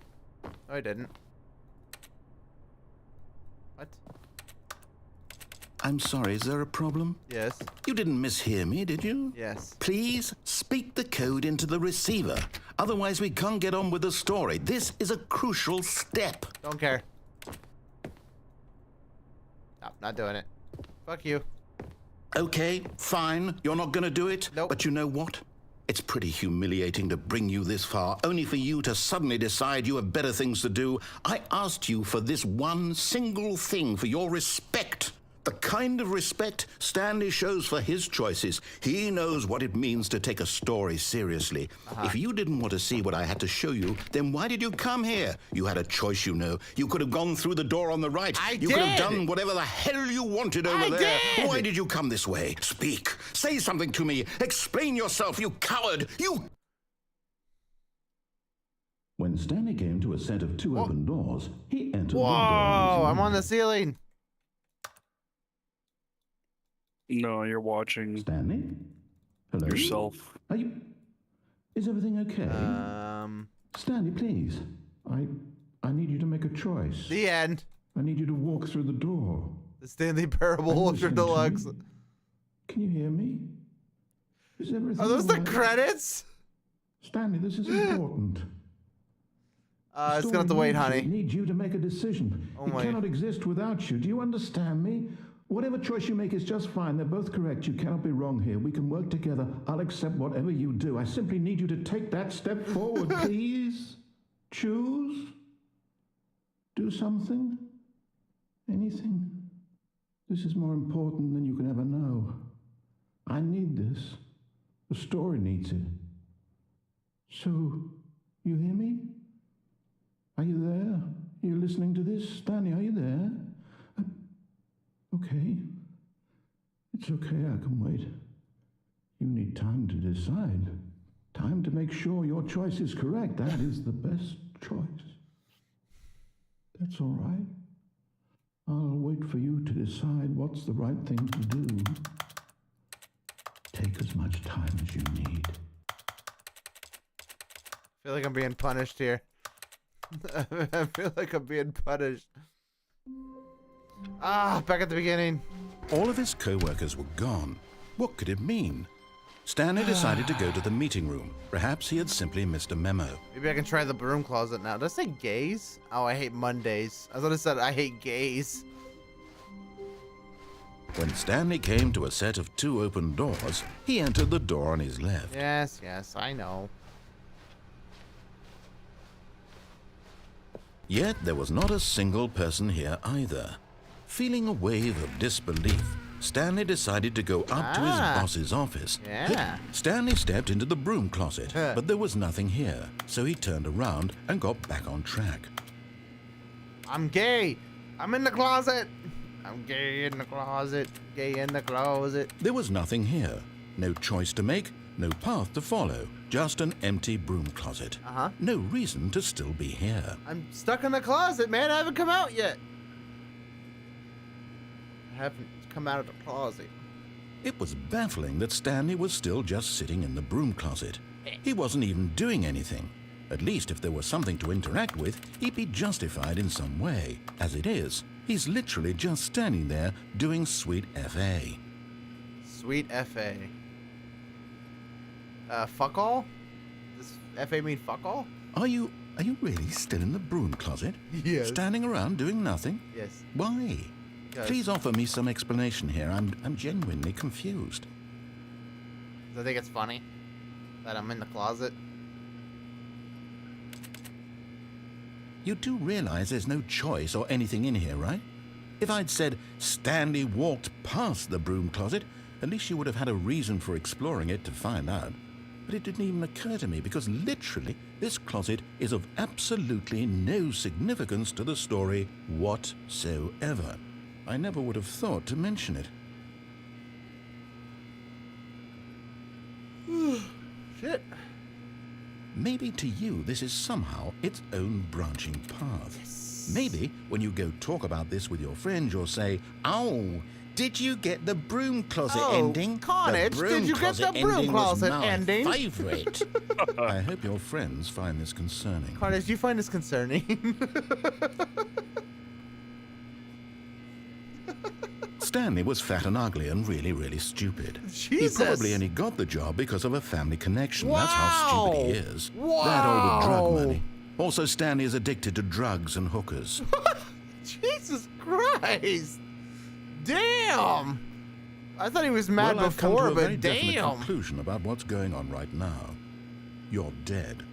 I didn't. What? I'm sorry, is there a problem? Yes. You didn't mishear me, did you? Yes. Please speak the code into the receiver. Otherwise, we can't get on with the story. This is a crucial step. Don't care. No, not doing it. Fuck you. Okay, fine. You're not going to do it? Nope. But you know what? It's pretty humiliating to bring you this far, only for you to suddenly decide you have better things to do. I asked you for this one single thing, for your respect. The kind of respect Stanley shows for his choices. He knows what it means to take a story seriously. If you didn't want to see what I had to show you, then why did you come here? You had a choice, you know. You could have gone through the door on the right. You could have done whatever the hell you wanted over there. Why did you come this way? Speak. Say something to me. Explain yourself, you coward. You... When Stanley came to a set of two open doors, he entered Whoa! I'm on the ceiling. No, you're watching Stanley? Hello? yourself. Are you... Is everything okay? Stanley, please. I need you to make a choice. The end. I need you to walk through the door. The Stanley Parable Are you Ultra listening to Deluxe. me? Can you hear me? Is everything Are those the all right? credits? Stanley, this is important. It's gonna have to wait, honey. I need you to make a decision. Oh it my- cannot exist without you. Do you understand me? Whatever choice you make is just fine. They're both correct. You cannot be wrong here. We can work together. I'll accept whatever you do. I simply need you to take that step forward, please. Choose. Do something. Anything. This is more important than you can ever know. I need this. The story needs it. So, you hear me? Are you there? Are you listening to this? Stanley, are you there? Okay. It's okay, I can wait. You need time to decide. Time to make sure your choice is correct. That is the best choice. That's all right. I'll wait for you to decide what's the right thing to do. Take as much time as you need. I feel like I'm being punished here. I feel like I'm being punished. Back at the beginning. All of his co-workers were gone. What could it mean? Stanley decided to go to the meeting room. Perhaps he had simply missed a memo. Maybe I can try the broom closet now. Did I say gays? Oh, I hate Mondays. I thought I said I hate gays. When Stanley came to a set of two open doors, he entered the door on his left. Yes, I know. Yet there was not a single person here either. Feeling a wave of disbelief, Stanley decided to go up to his boss's office. Yeah. Stanley stepped into the broom closet, but there was nothing here, so he turned around and got back on track. I'm gay. I'm in the closet. I'm gay in the closet. Gay in the closet. There was nothing here. No choice to make, no path to follow, just an empty broom closet. No reason to still be here. I'm stuck in the closet, man. I haven't come out yet. I haven't come out of the closet. It was baffling that Stanley was still just sitting in the broom closet. He wasn't even doing anything. At least if there was something to interact with, he'd be justified in some way. As it is, he's literally just standing there doing sweet FA. Sweet FA. Fuck all? Does FA mean fuck all? Are you really still in the broom closet? Yes. Standing around doing nothing? Yes. Why? Because Please offer me some explanation here. I'm genuinely confused. I think it's funny that I'm in the closet. You do realize there's no choice or anything in here, right? If I'd said Stanley walked past the broom closet, at least you would have had a reason for exploring it to find out. But it didn't even occur to me because literally this closet is of absolutely no significance to the story whatsoever. I never would have thought to mention it. Shit. Maybe to you this is somehow its own branching path. Yes. Maybe when you go talk about this with your friends, you'll say, "Oh, did you get the broom closet ending? Carnage, The broom did you get the closet broom ending was closet my ending?" favorite." I hope your friends find this concerning. Carnage, do you find this concerning? Stanley was fat and ugly and really, really stupid. Jesus. He probably only got the job because of a family connection. That's how stupid he is. Wow. That all the drug money. Also, Stanley is addicted to drugs and hookers. Jesus Christ. Damn. I thought he was mad Well, I've come to before, a very but definite damn. conclusion about what's going on right now. You're dead.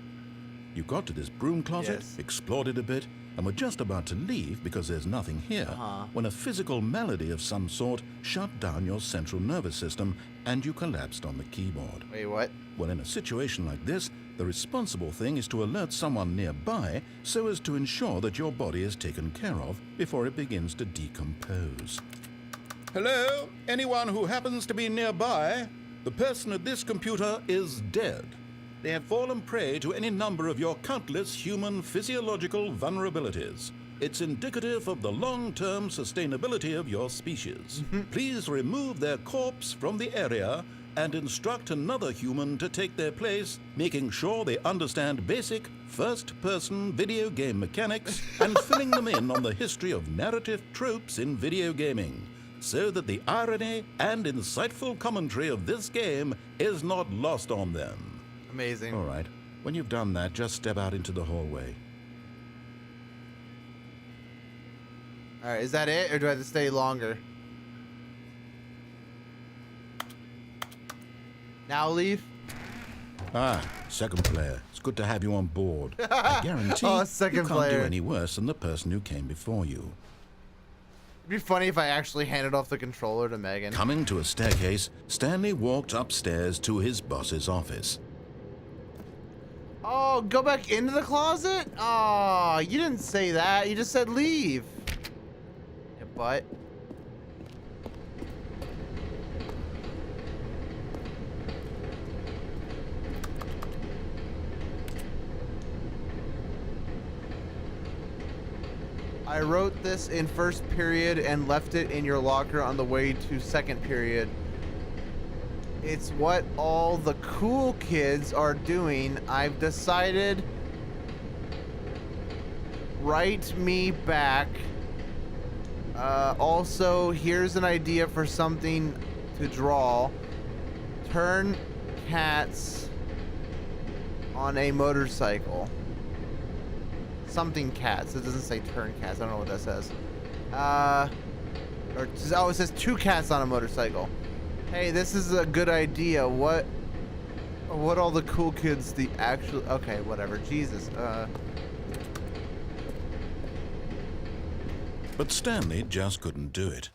You got to this broom closet, Yes. explored it a bit, and were just about to leave because there's nothing here when a physical malady of some sort shut down your central nervous system and you collapsed on the keyboard. Wait, what? Well, in a situation like this, the responsible thing is to alert someone nearby so as to ensure that your body is taken care of before it begins to decompose. Hello? Anyone who happens to be nearby? The person at this computer is dead. They have fallen prey to any number of your countless human physiological vulnerabilities. It's indicative of the long-term sustainability of your species. Please remove their corpse from the area and instruct another human to take their place, making sure they understand basic first-person video game mechanics and filling them in on the history of narrative tropes in video gaming, so that the irony and insightful commentary of this game is not lost on them. Amazing. All right. When you've done that, just step out into the hallway. All right, is that it, or do I have to stay longer? Now leave? Ah, second player. It's good to have you on board. I guarantee Oh, you second can't player. do any worse than the person who came before you. It'd be funny if I actually handed off the controller to Megan. Coming to a staircase, Stanley walked upstairs to his boss's office. Oh, go back into the closet? Oh, you didn't say that. You just said leave. Yeah, but. I wrote this in first period and left it in your locker on the way to second period. It's what all the cool kids are doing. I've decided. Write me back. Also, here's an idea for something to draw. Turn cats on a motorcycle. Something cats. It doesn't say turn cats. I don't know what that says. Oh, it says 2 cats on a motorcycle. Hey, this is a good idea. What all the cool kids the actual... Okay, whatever. Jesus. But Stanley just couldn't do it.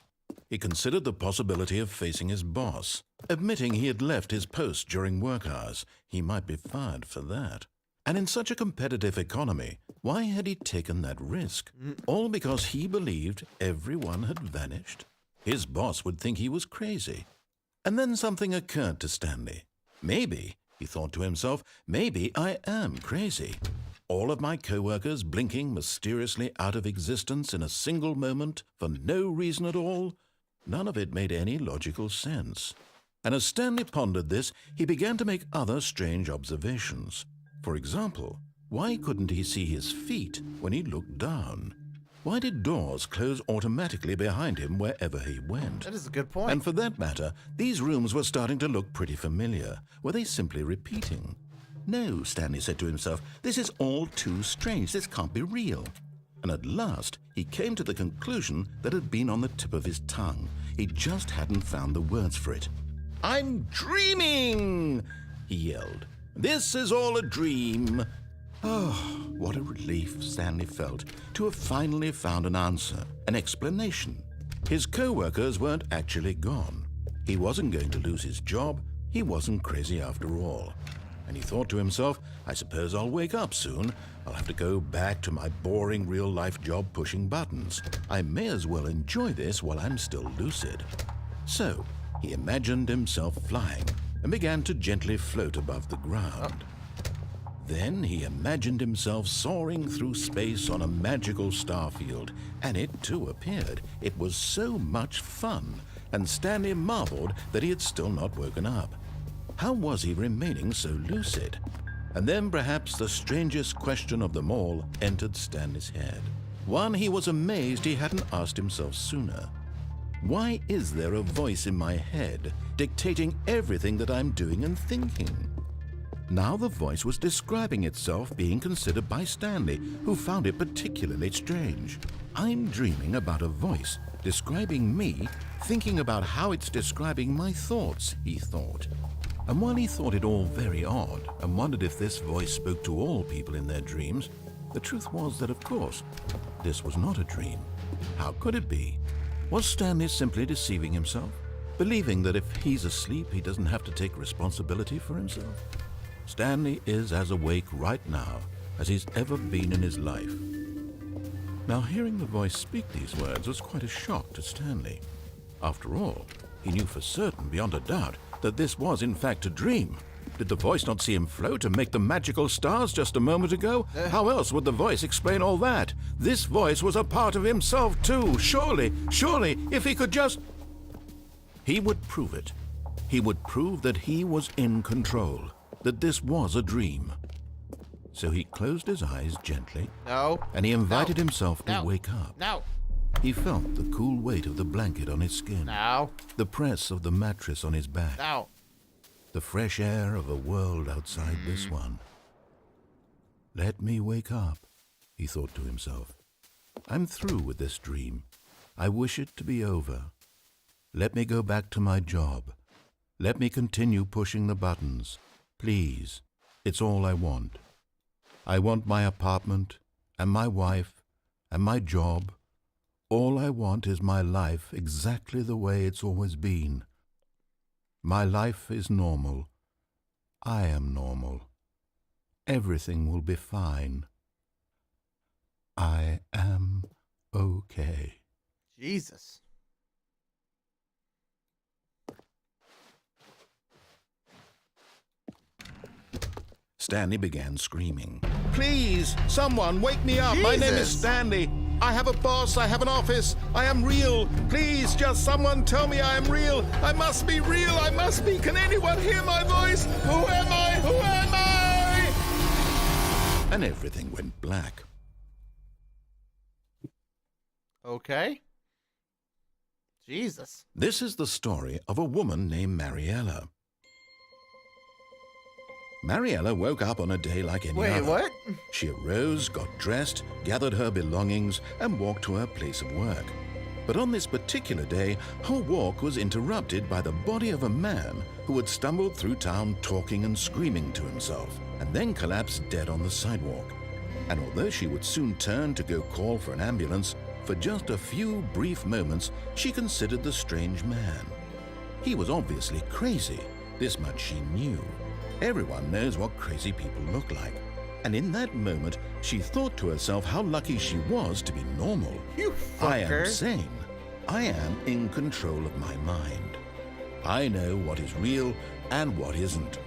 He considered the possibility of facing his boss, admitting he had left his post during work hours. He might be fired for that. And in such a competitive economy, why had he taken that risk? All because he believed everyone had vanished? His boss would think he was crazy. And then something occurred to Stanley. Maybe, he thought to himself, maybe I am crazy. All of my co-workers blinking mysteriously out of existence in a single moment for no reason at all? None of it made any logical sense. And as Stanley pondered this, he began to make other strange observations. For example, why couldn't he see his feet when he looked down? Why did doors close automatically behind him wherever he went? That is a good point. And for that matter, these rooms were starting to look pretty familiar. Were they simply repeating? No, Stanley said to himself, this is all too strange. This can't be real. And at last, he came to the conclusion that had been on the tip of his tongue. He just hadn't found the words for it. I'm dreaming, he yelled. This is all a dream. Oh, what a relief Stanley felt to have finally found an answer, an explanation. His co-workers weren't actually gone. He wasn't going to lose his job. He wasn't crazy after all. And he thought to himself, I suppose I'll wake up soon. I'll have to go back to my boring real-life job pushing buttons. I may as well enjoy this while I'm still lucid. So he imagined himself flying and began to gently float above the ground. Then he imagined himself soaring through space on a magical starfield, and it too appeared. It was so much fun, and Stanley marveled that he had still not woken up. How was he remaining so lucid? And then perhaps the strangest question of them all entered Stanley's head. One he was amazed he hadn't asked himself sooner. Why is there a voice in my head dictating everything that I'm doing and thinking? Now the voice was describing itself being considered by Stanley, who found it particularly strange. I'm dreaming about a voice describing me, thinking about how it's describing my thoughts, he thought. And while he thought it all very odd and wondered if this voice spoke to all people in their dreams, the truth was that, of course, this was not a dream. How could it be? Was Stanley simply deceiving himself, believing that if he's asleep, he doesn't have to take responsibility for himself? Stanley is as awake right now as he's ever been in his life. Now, hearing the voice speak these words was quite a shock to Stanley. After all, he knew for certain, beyond a doubt, that this was in fact a dream. Did the voice not see him float and make the magical stars just a moment ago? How else would the voice explain all that? This voice was a part of himself too. Surely, if he could just... He would prove it. He would prove that he was in control, that this was a dream. So he closed his eyes gently. No. And he invited No. himself to No. wake up. No. He felt the cool weight of the blanket on his skin. No. The press of the mattress on his back. No. The fresh air of a world outside this one. Let me wake up, he thought to himself. I'm through with this dream. I wish it to be over. Let me go back to my job. Let me continue pushing the buttons. Please, it's all I want. I want my apartment, and my wife, and my job. All I want is my life exactly the way it's always been. My life is normal. I am normal. Everything will be fine. I am okay. Jesus. Stanley began screaming. Please, someone wake me up. My name is Jesus. Stanley. I have a boss. I have an office. I am real. Please, just someone tell me I am real. I must be real. I must be. Can anyone hear my voice? Who am I? Who am I? And everything went black. Okay. Jesus. This is the story of a woman named Mariella. Mariella woke up on a day like any Wait, other. what? She arose, got dressed, gathered her belongings, and walked to her place of work. But on this particular day, her walk was interrupted by the body of a man who had stumbled through town talking and screaming to himself, and then collapsed dead on the sidewalk. And although she would soon turn to go call for an ambulance, for just a few brief moments, she considered the strange man. He was obviously crazy. This much she knew. Everyone knows what crazy people look like. And in that moment, she thought to herself how lucky she was to be normal. You I am fucker. sane. I am in control of my mind. I know what is real and what isn't.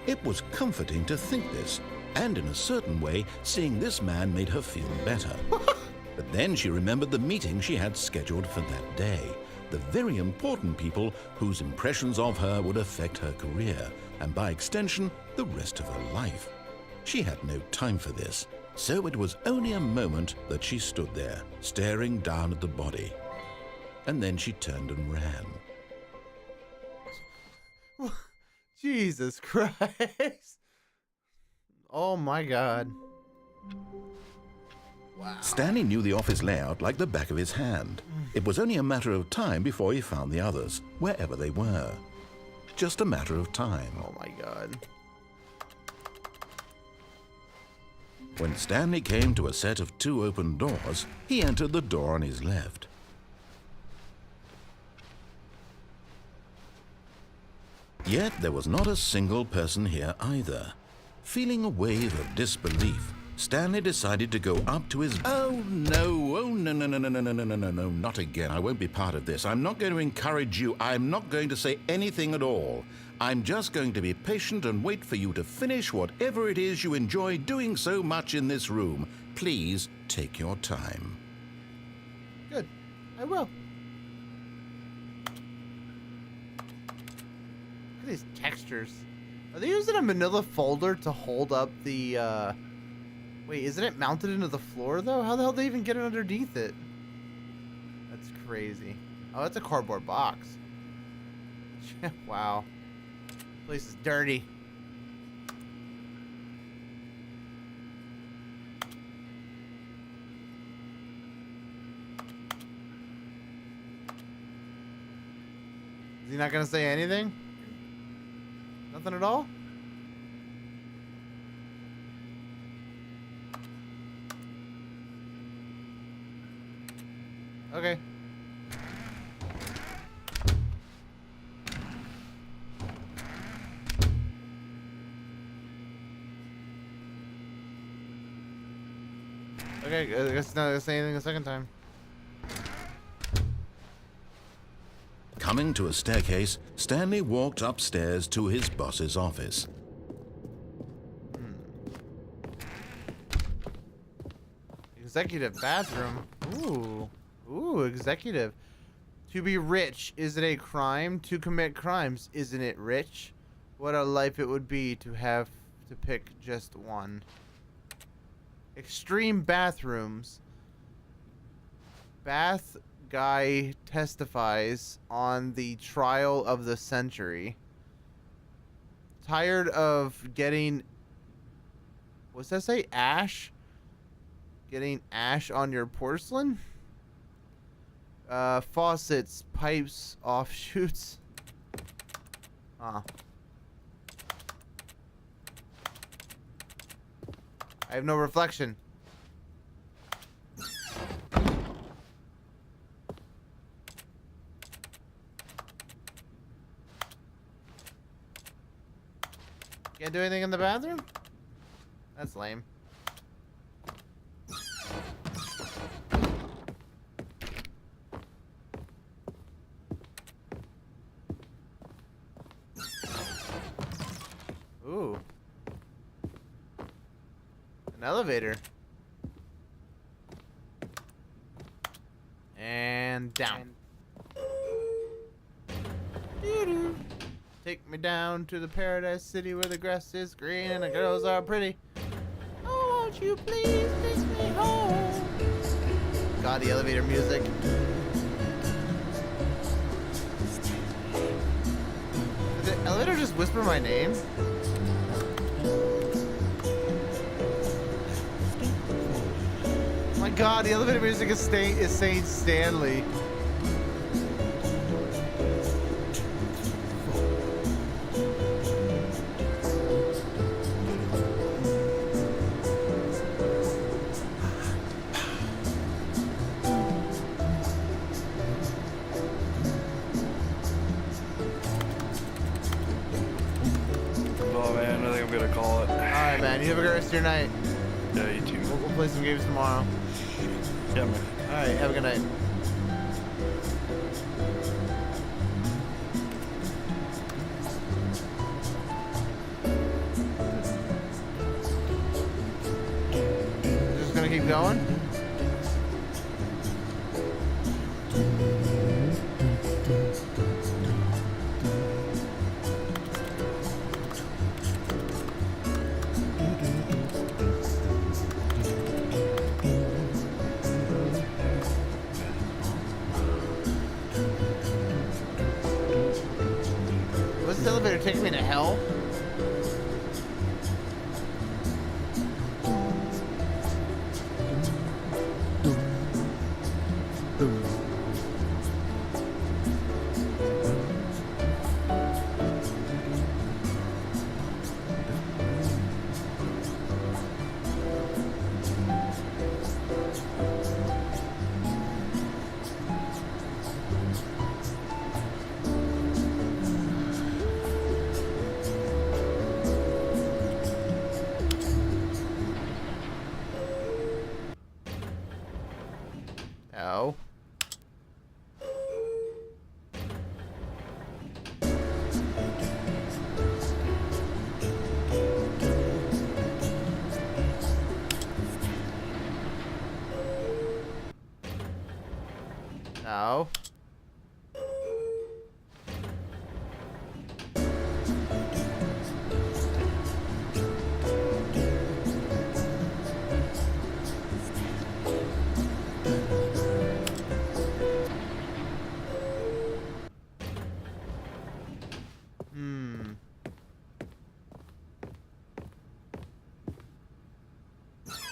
It was comforting to think this, and in a certain way, seeing this man made her feel better. But then she remembered the meeting she had scheduled for that day. The very important people whose impressions of her would affect her career, and by extension, the rest of her life. She had no time for this, so it was only a moment that she stood there, staring down at the body. And then she turned and ran. Jesus Christ. Oh my god. Wow. Stanley knew the office layout like the back of his hand. It was only a matter of time before he found the others, wherever they were. Just a matter of time. Oh my god. When Stanley came to a set of 2 open doors, he entered the door on his left. Yet there was not a single person here either. Feeling a wave of disbelief, Stanley decided to go up to his... Oh no, no, not again. I won't be part of this. I'm not going to encourage you. I'm not going to say anything at all. I'm just going to be patient and wait for you to finish whatever it is you enjoy doing so much in this room. Please take your time. Good. I will. Look at these textures. Are they using a manila folder to hold up the, Wait, isn't it mounted into the floor, though? How the hell did they even get it underneath it? That's crazy. Oh, that's a cardboard box. Wow. This place is dirty. Is he not gonna say anything? Nothing at all? Okay. Okay, I guess not gonna say anything a second time. Coming to a staircase, Stanley walked upstairs to his boss's office. Executive bathroom. Ooh. Ooh, executive. To be rich, is it a crime? To commit crimes, isn't it rich? What a life it would be to have to pick just one. Extreme bathrooms. Bath guy testifies on the trial of the century. Tired of getting... What's that say? Ash? Getting ash on your porcelain? Faucets, pipes, offshoots. Ah. I have no reflection. Can't do anything in the bathroom? That's lame. Ooh. An elevator. And down. Doo-doo. Take me down to the paradise city where the grass is green and the girls are pretty. Oh, won't you please take me home? God, the elevator music. Did the elevator just whisper my name? Oh my God, the elevator music is saying Stanley. Oh man, I think I'm gonna call it. Alright, man, you have a great rest of your night. Yeah, you too. We'll play some games tomorrow. Yeah, man. Alright, have a good night. Just gonna keep going? Was this elevator taking me to hell? No. No.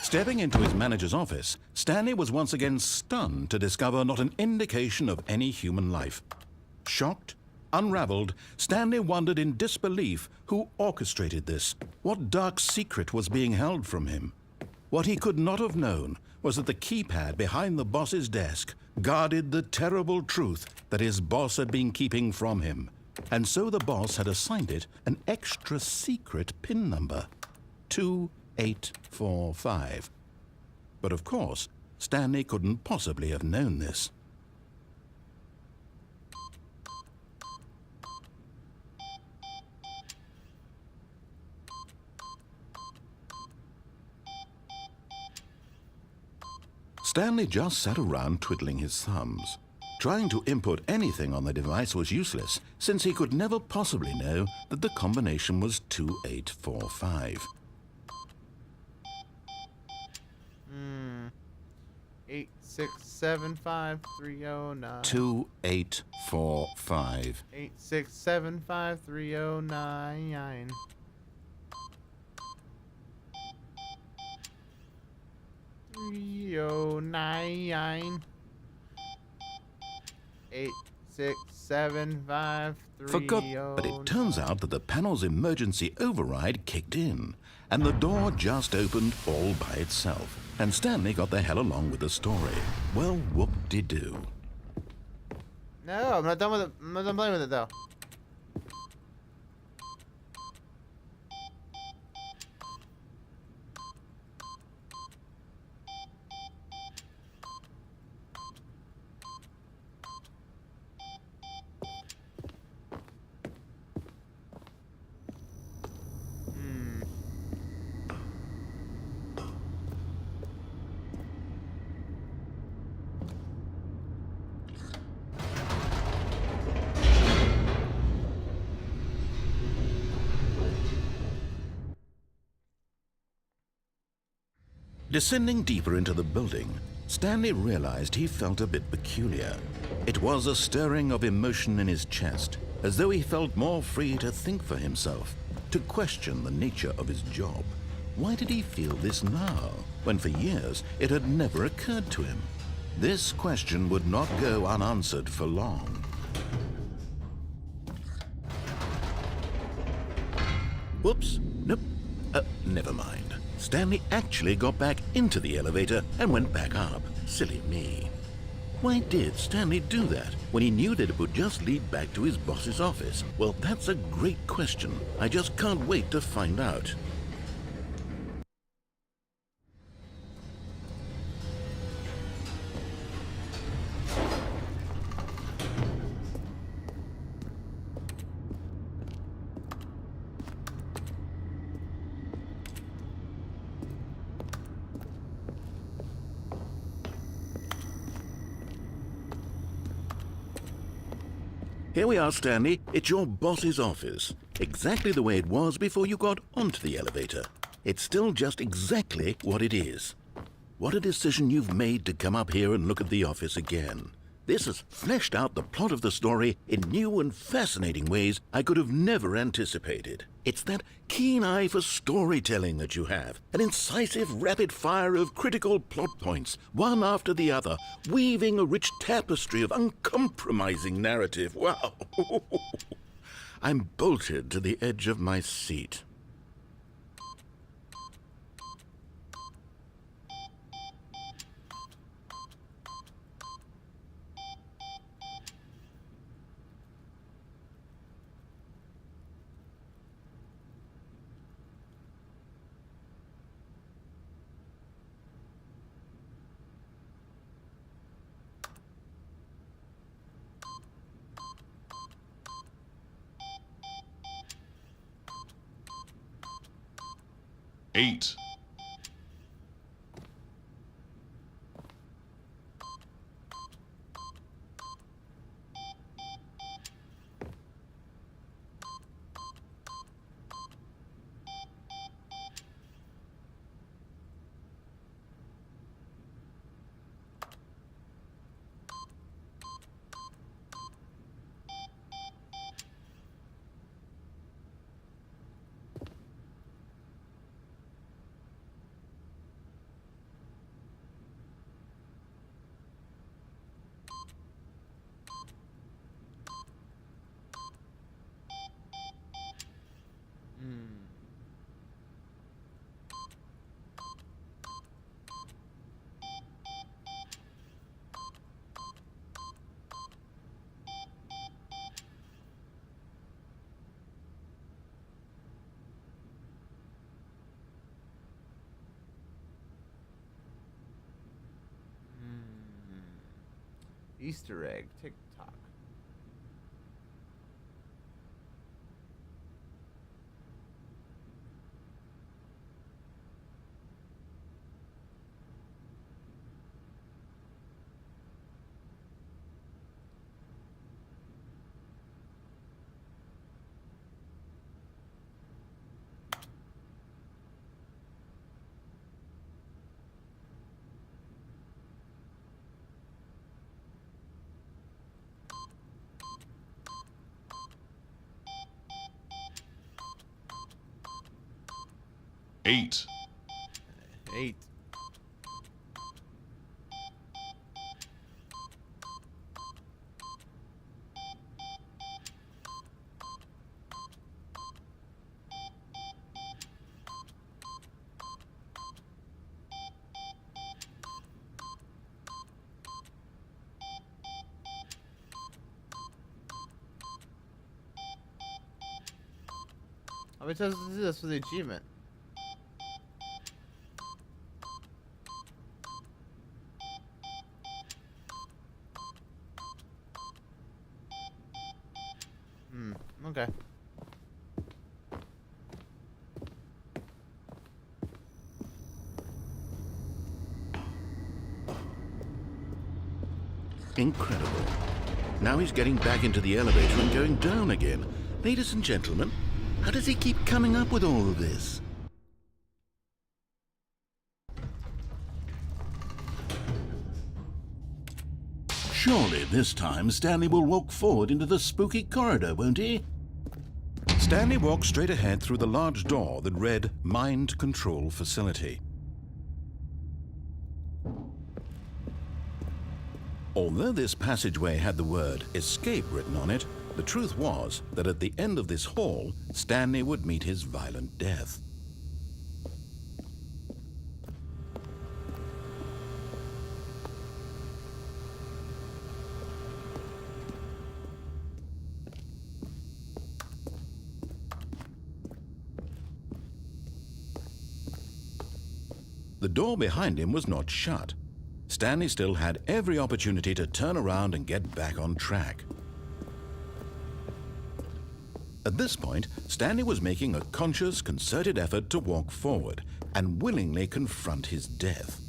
Stepping into his manager's office, Stanley was once again stunned to discover not an indication of any human life. Shocked, unraveled, Stanley wondered in disbelief who orchestrated this, what dark secret was being held from him. What he could not have known was that the keypad behind the boss's desk guarded the terrible truth that his boss had been keeping from him. And so the boss had assigned it an extra secret PIN number, 2845. But of course, Stanley couldn't possibly have known this. Stanley just sat around twiddling his thumbs. Trying to input anything on the device was useless, since he could never possibly know that the combination was 2845. 8675309. 2845. 8675309. 309. 8675309. Forgot, but it turns out that the panel's emergency override kicked in, and the door just opened all by itself. And Stanley got the hell along with the story. Well, whoop-de-doo. No, I'm not done with it. I'm not done playing with it though. Descending deeper into the building, Stanley realized he felt a bit peculiar. It was a stirring of emotion in his chest, as though he felt more free to think for himself, to question the nature of his job. Why did he feel this now, when for years it had never occurred to him? This question would not go unanswered for long. Whoops, nope, never mind. Stanley actually got back into the elevator and went back up. Silly me. Why did Stanley do that when he knew that it would just lead back to his boss's office? Well, that's a great question. I just can't wait to find out. Here we are, Stanley. It's your boss's office. Exactly the way it was before you got onto the elevator. It's still just exactly what it is. What a decision you've made to come up here and look at the office again. This has fleshed out the plot of the story in new and fascinating ways I could have never anticipated. It's that keen eye for storytelling that you have, an incisive rapid fire of critical plot points, one after the other, weaving a rich tapestry of uncompromising narrative. Wow! I'm bolted to the edge of my seat. Eight. Easter egg, TikTok. Eight. 8. How many times does it do this for the achievement? Okay. Incredible. Now he's getting back into the elevator and going down again. Ladies and gentlemen, how does he keep coming up with all of this? Surely this time Stanley will walk forward into the spooky corridor, won't he? Stanley walked straight ahead through the large door that read Mind Control Facility. Although this passageway had the word escape written on it, the truth was that at the end of this hall, Stanley would meet his violent death. The door behind him was not shut. Stanley still had every opportunity to turn around and get back on track. At this point, Stanley was making a conscious, concerted effort to walk forward and willingly confront his death.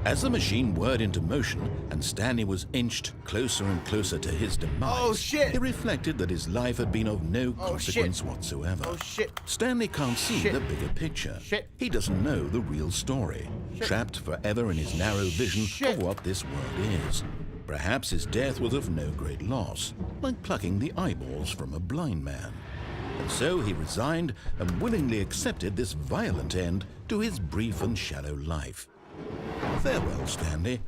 As the machine whirred into motion and Stanley was inched closer and closer to his demise, Oh, shit! he reflected that his life had been of no Oh, consequence shit. whatsoever. Oh shit. Stanley can't see Shit. the bigger picture. Shit. He doesn't know the real story, Shit. trapped forever in his narrow vision Shit. of what this world is. Perhaps his death was of no great loss, like plucking the eyeballs from a blind man. And so he resigned and willingly accepted this violent end to his brief and shallow life. Farewell, Stanley.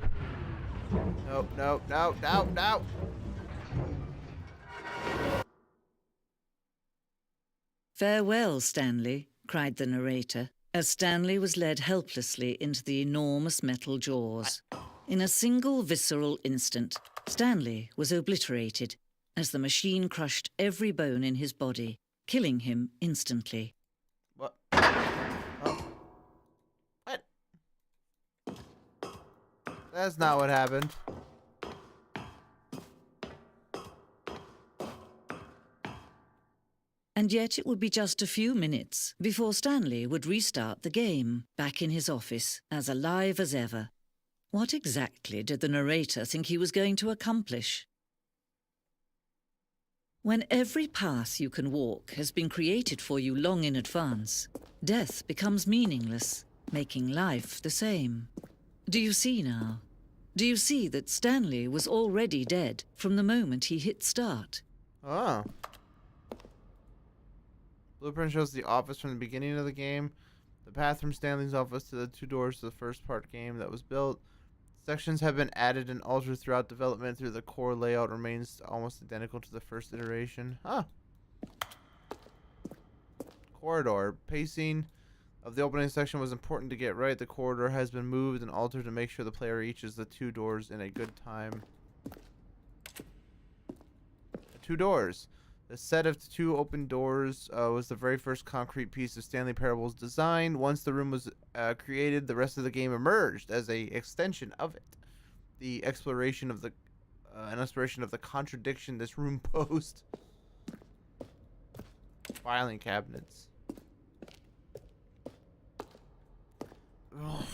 No, no, no, no, no. "Farewell, Stanley," cried the narrator, as Stanley was led helplessly into the enormous metal jaws. In a single visceral instant, Stanley was obliterated as the machine crushed every bone in his body, killing him instantly. What? Oh. What? That's not what happened. And yet it would be just a few minutes before Stanley would restart the game, back in his office, as alive as ever. What exactly did the narrator think he was going to accomplish? When every path you can walk has been created for you long in advance, death becomes meaningless, making life the same. Do you see now? Do you see that Stanley was already dead from the moment he hit start? Oh. Blueprint shows the office from the beginning of the game. The path from Stanley's office to the two doors to the first part game that was built. Sections have been added and altered throughout development through the core layout remains almost identical to the first iteration. Huh. Corridor. Pacing of the opening section was important to get right. The corridor has been moved and altered to make sure the player reaches the two doors in a good time. Two doors. The set of two open doors was the very first concrete piece of Stanley Parable's design. Once the room was created, the rest of the game emerged as a extension of it. The exploration of the contradiction this room posed. Filing cabinets. Ugh.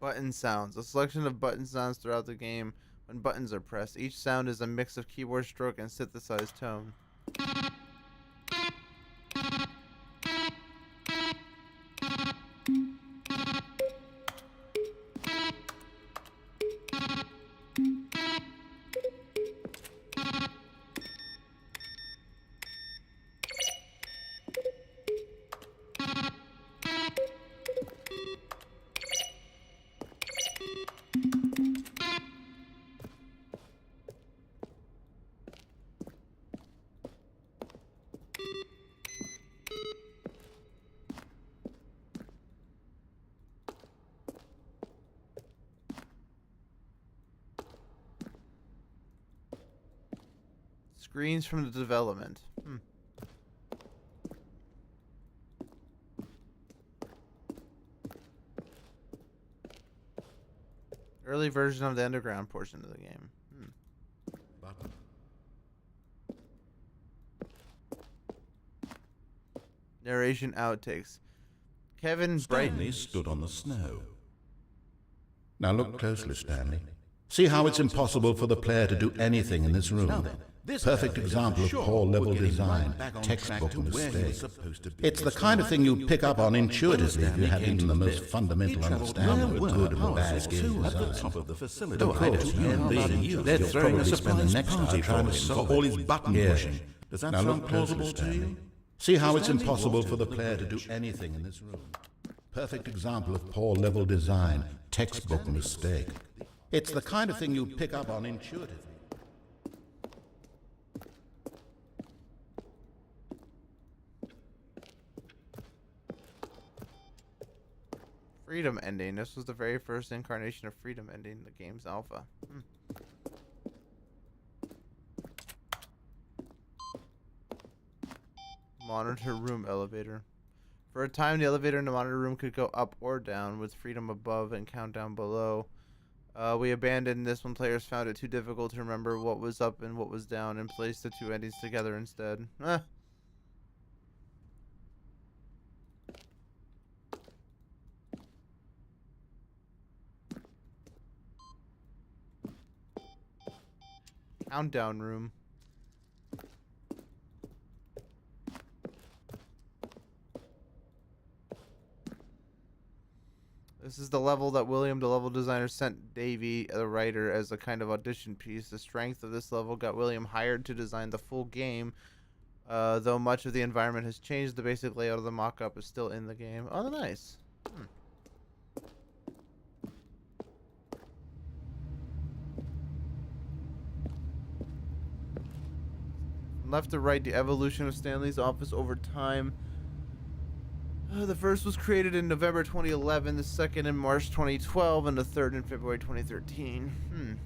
Button sounds. A selection of button sounds throughout the game when buttons are pressed. Each sound is a mix of keyboard stroke and synthesized tone. Screens from the development. Early version of the underground portion of the game. Button. Narration outtakes. Kevin Stanley Brighton. stood on the snow. Now look closely, Stanley. See how it's impossible for the player to do anything in this room. Perfect example of poor level design, textbook mistake. It's the kind of thing you'd pick up on intuitively if you had even the most fundamental understanding of good and bad game design. Of course, you and they're throwing us a spend the next hour trying to solve all his button pushing. Does that sound plausible to you? See how it's impossible for the player to do anything in this room. Perfect example of poor level design, textbook mistake. It's the kind of thing you'd pick up on intuitively. Freedom ending. This was the very first incarnation of freedom ending, the game's alpha. Monitor room elevator. For a time, the elevator in the monitor room could go up or down, with freedom above and countdown below. We abandoned this when players found it too difficult to remember what was up and what was down and placed the two endings together instead. Countdown room. This is the level that William, the level designer, sent Davey, the writer, as a kind of audition piece. The strength of this level got William hired to design the full game. Though much of the environment has changed, the basic layout of the mock-up is still in the game. Oh, nice. From left to right, the evolution of Stanley's office over time. The first was created in November 2011, the second in March 2012, and the third in February 2013.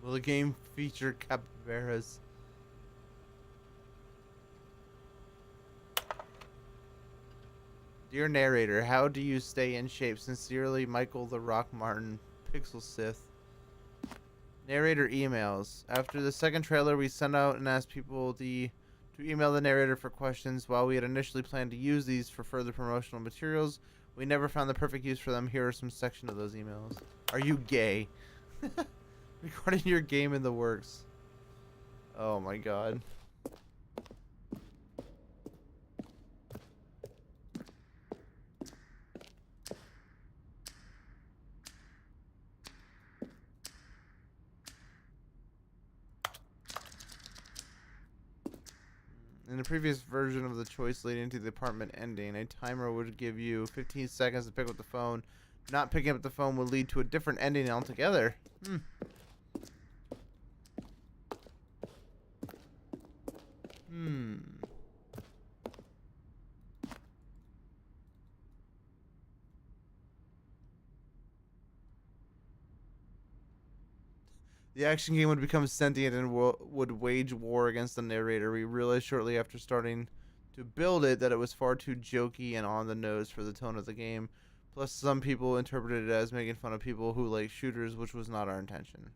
Will the game feature capybaras? Dear narrator, how do you stay in shape? Sincerely, Michael the Rock Martin, Pixel Sith. Narrator emails. After the second trailer, we sent out and asked people to email the narrator for questions. While we had initially planned to use these for further promotional materials, we never found the perfect use for them. Here are some sections of those emails. Are you gay? Recording your game in the works. Oh my god. In the previous version of the choice leading to the apartment ending, a timer would give you 15 seconds to pick up the phone. Not picking up the phone would lead to a different ending altogether. The action game would become sentient and would wage war against the narrator. We realized shortly after starting to build it that it was far too jokey and on the nose for the tone of the game. Plus, some people interpreted it as making fun of people who like shooters, which was not our intention.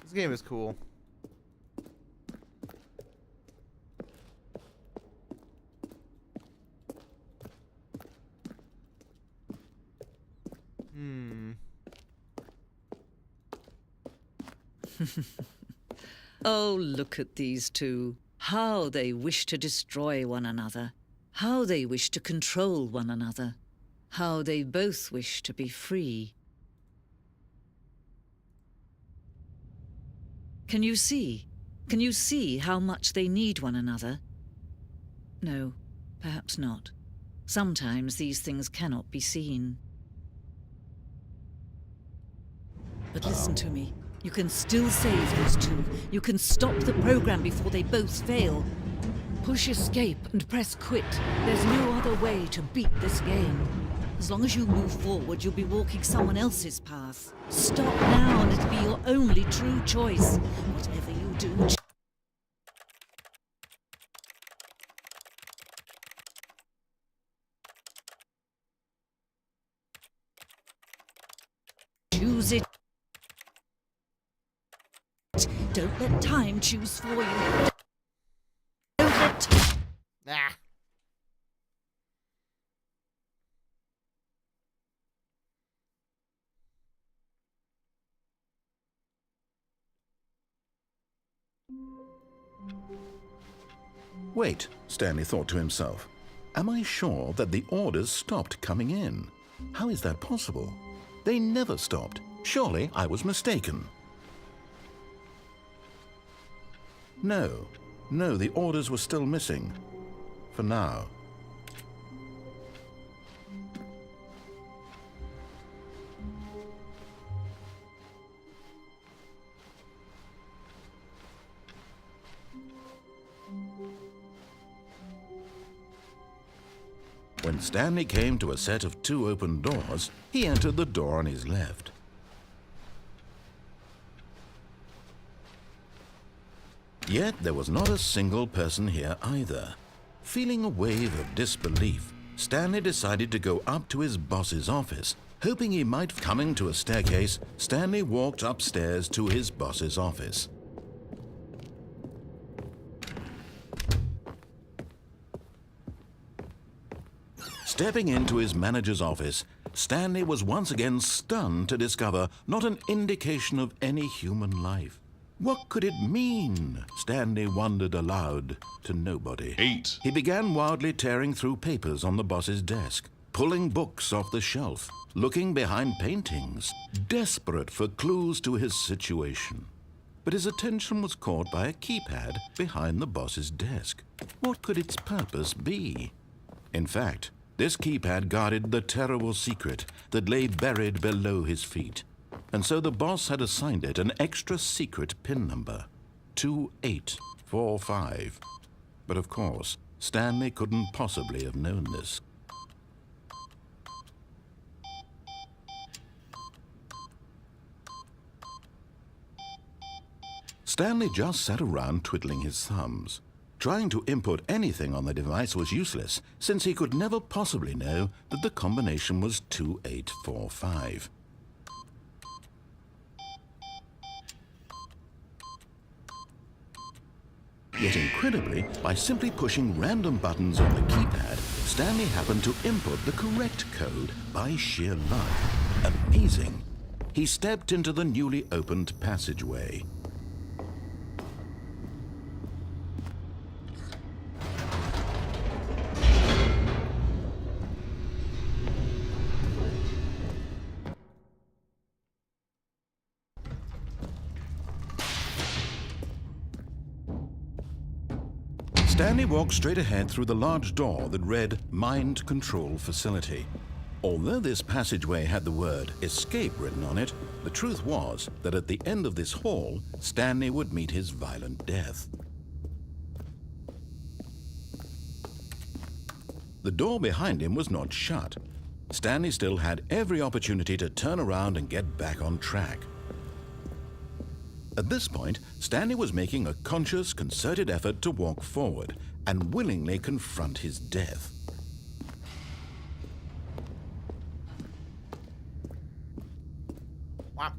This game is cool. Oh, look at these two. How they wish to destroy one another. How they wish to control one another. How they both wish to be free. Can you see? Can you see how much they need one another? No, perhaps not. Sometimes these things cannot be seen. But listen to me. You can still save these two. You can stop the program before they both fail. Push escape and press quit. There's no other way to beat this game. As long as you move forward, you'll be walking someone else's path. Stop now and it'll be your only true choice. Whatever you do, choose it. Don't let time choose for you. Don't let Ah. Wait, Stanley thought to himself. Am I sure that the orders stopped coming in? How is that possible? They never stopped. Surely I was mistaken. No, the orders were still missing. For now. When Stanley came to a set of 2 open doors, he entered the door on his left. Yet there was not a single person here either. Feeling a wave of disbelief, Stanley decided to go up to his boss's office. Hoping he might coming to a staircase, Stanley walked upstairs to his boss's office. Stepping into his manager's office, Stanley was once again stunned to discover not an indication of any human life. What could it mean? Stanley wondered aloud to nobody. 8. He began wildly tearing through papers on the boss's desk, pulling books off the shelf, looking behind paintings, desperate for clues to his situation. But his attention was caught by a keypad behind the boss's desk. What could its purpose be? In fact, this keypad guarded the terrible secret that lay buried below his feet. And so the boss had assigned it an extra secret PIN number, 2845. But of course, Stanley couldn't possibly have known this. Stanley just sat around twiddling his thumbs. Trying to input anything on the device was useless, since he could never possibly know that the combination was 2845. Yet incredibly, by simply pushing random buttons on the keypad, Stanley happened to input the correct code by sheer luck. Amazing! He stepped into the newly opened passageway. Stanley walked straight ahead through the large door that read Mind Control Facility. Although this passageway had the word escape written on it, the truth was that at the end of this hall, Stanley would meet his violent death. The door behind him was not shut. Stanley still had every opportunity to turn around and get back on track. At this point, Stanley was making a conscious, concerted effort to walk forward and willingly confront his death. Wow.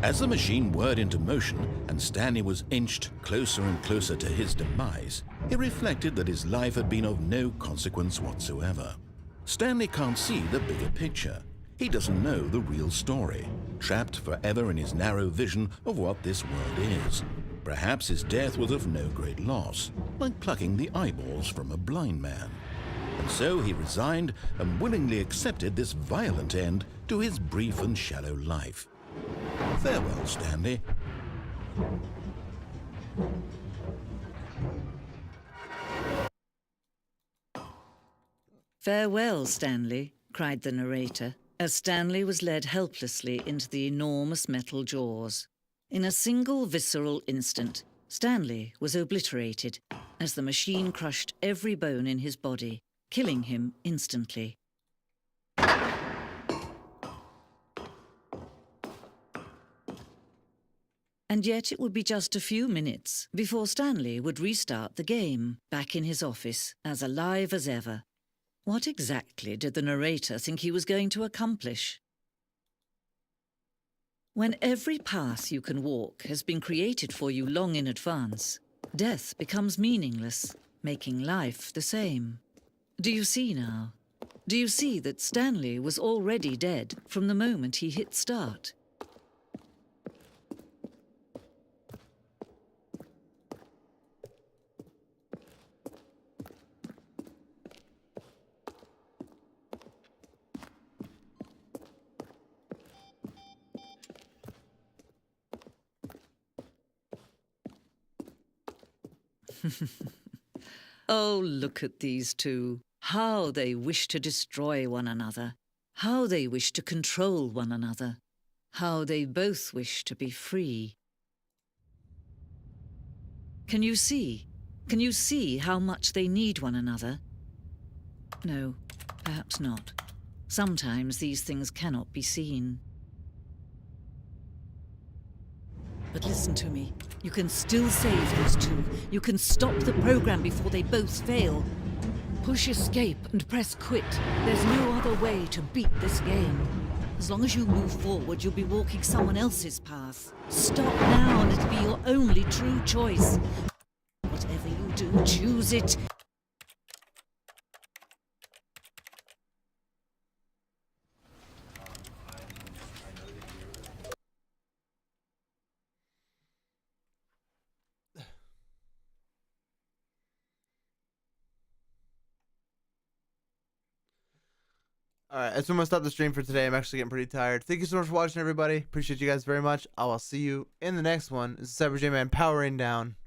As the machine whirred into motion and Stanley was inched closer and closer to his demise, he reflected that his life had been of no consequence whatsoever. Stanley can't see the bigger picture. He doesn't know the real story, trapped forever in his narrow vision of what this world is. Perhaps his death was of no great loss, like plucking the eyeballs from a blind man. And so he resigned and willingly accepted this violent end to his brief and shallow life. Farewell, Stanley. Farewell, Stanley, cried the narrator, as Stanley was led helplessly into the enormous metal jaws. In a single visceral instant, Stanley was obliterated as the machine crushed every bone in his body, killing him instantly. And yet it would be just a few minutes before Stanley would restart the game, back in his office, as alive as ever. What exactly did the narrator think he was going to accomplish? When every path you can walk has been created for you long in advance, death becomes meaningless, making life the same. Do you see now? Do you see that Stanley was already dead from the moment he hit start? Oh, look at these two. How they wish to destroy one another. how they wish to control one another, how they both wish to be free. Can you see? Can you see how much they need one another? No, perhaps not. Sometimes these things cannot be seen. But listen to me. You can still save those two. You can stop the program before they both fail. Push escape and press quit. There's no other way to beat this game. As long as you move forward, you'll be walking someone else's path. Stop now and it'll be your only true choice. Whatever you do, choose it. Alright, that's when I'm going to stop the stream for today. I'm actually getting pretty tired. Thank you so much for watching, everybody. Appreciate you guys very much. I will see you in the next one. This is Cyber J-Man powering down.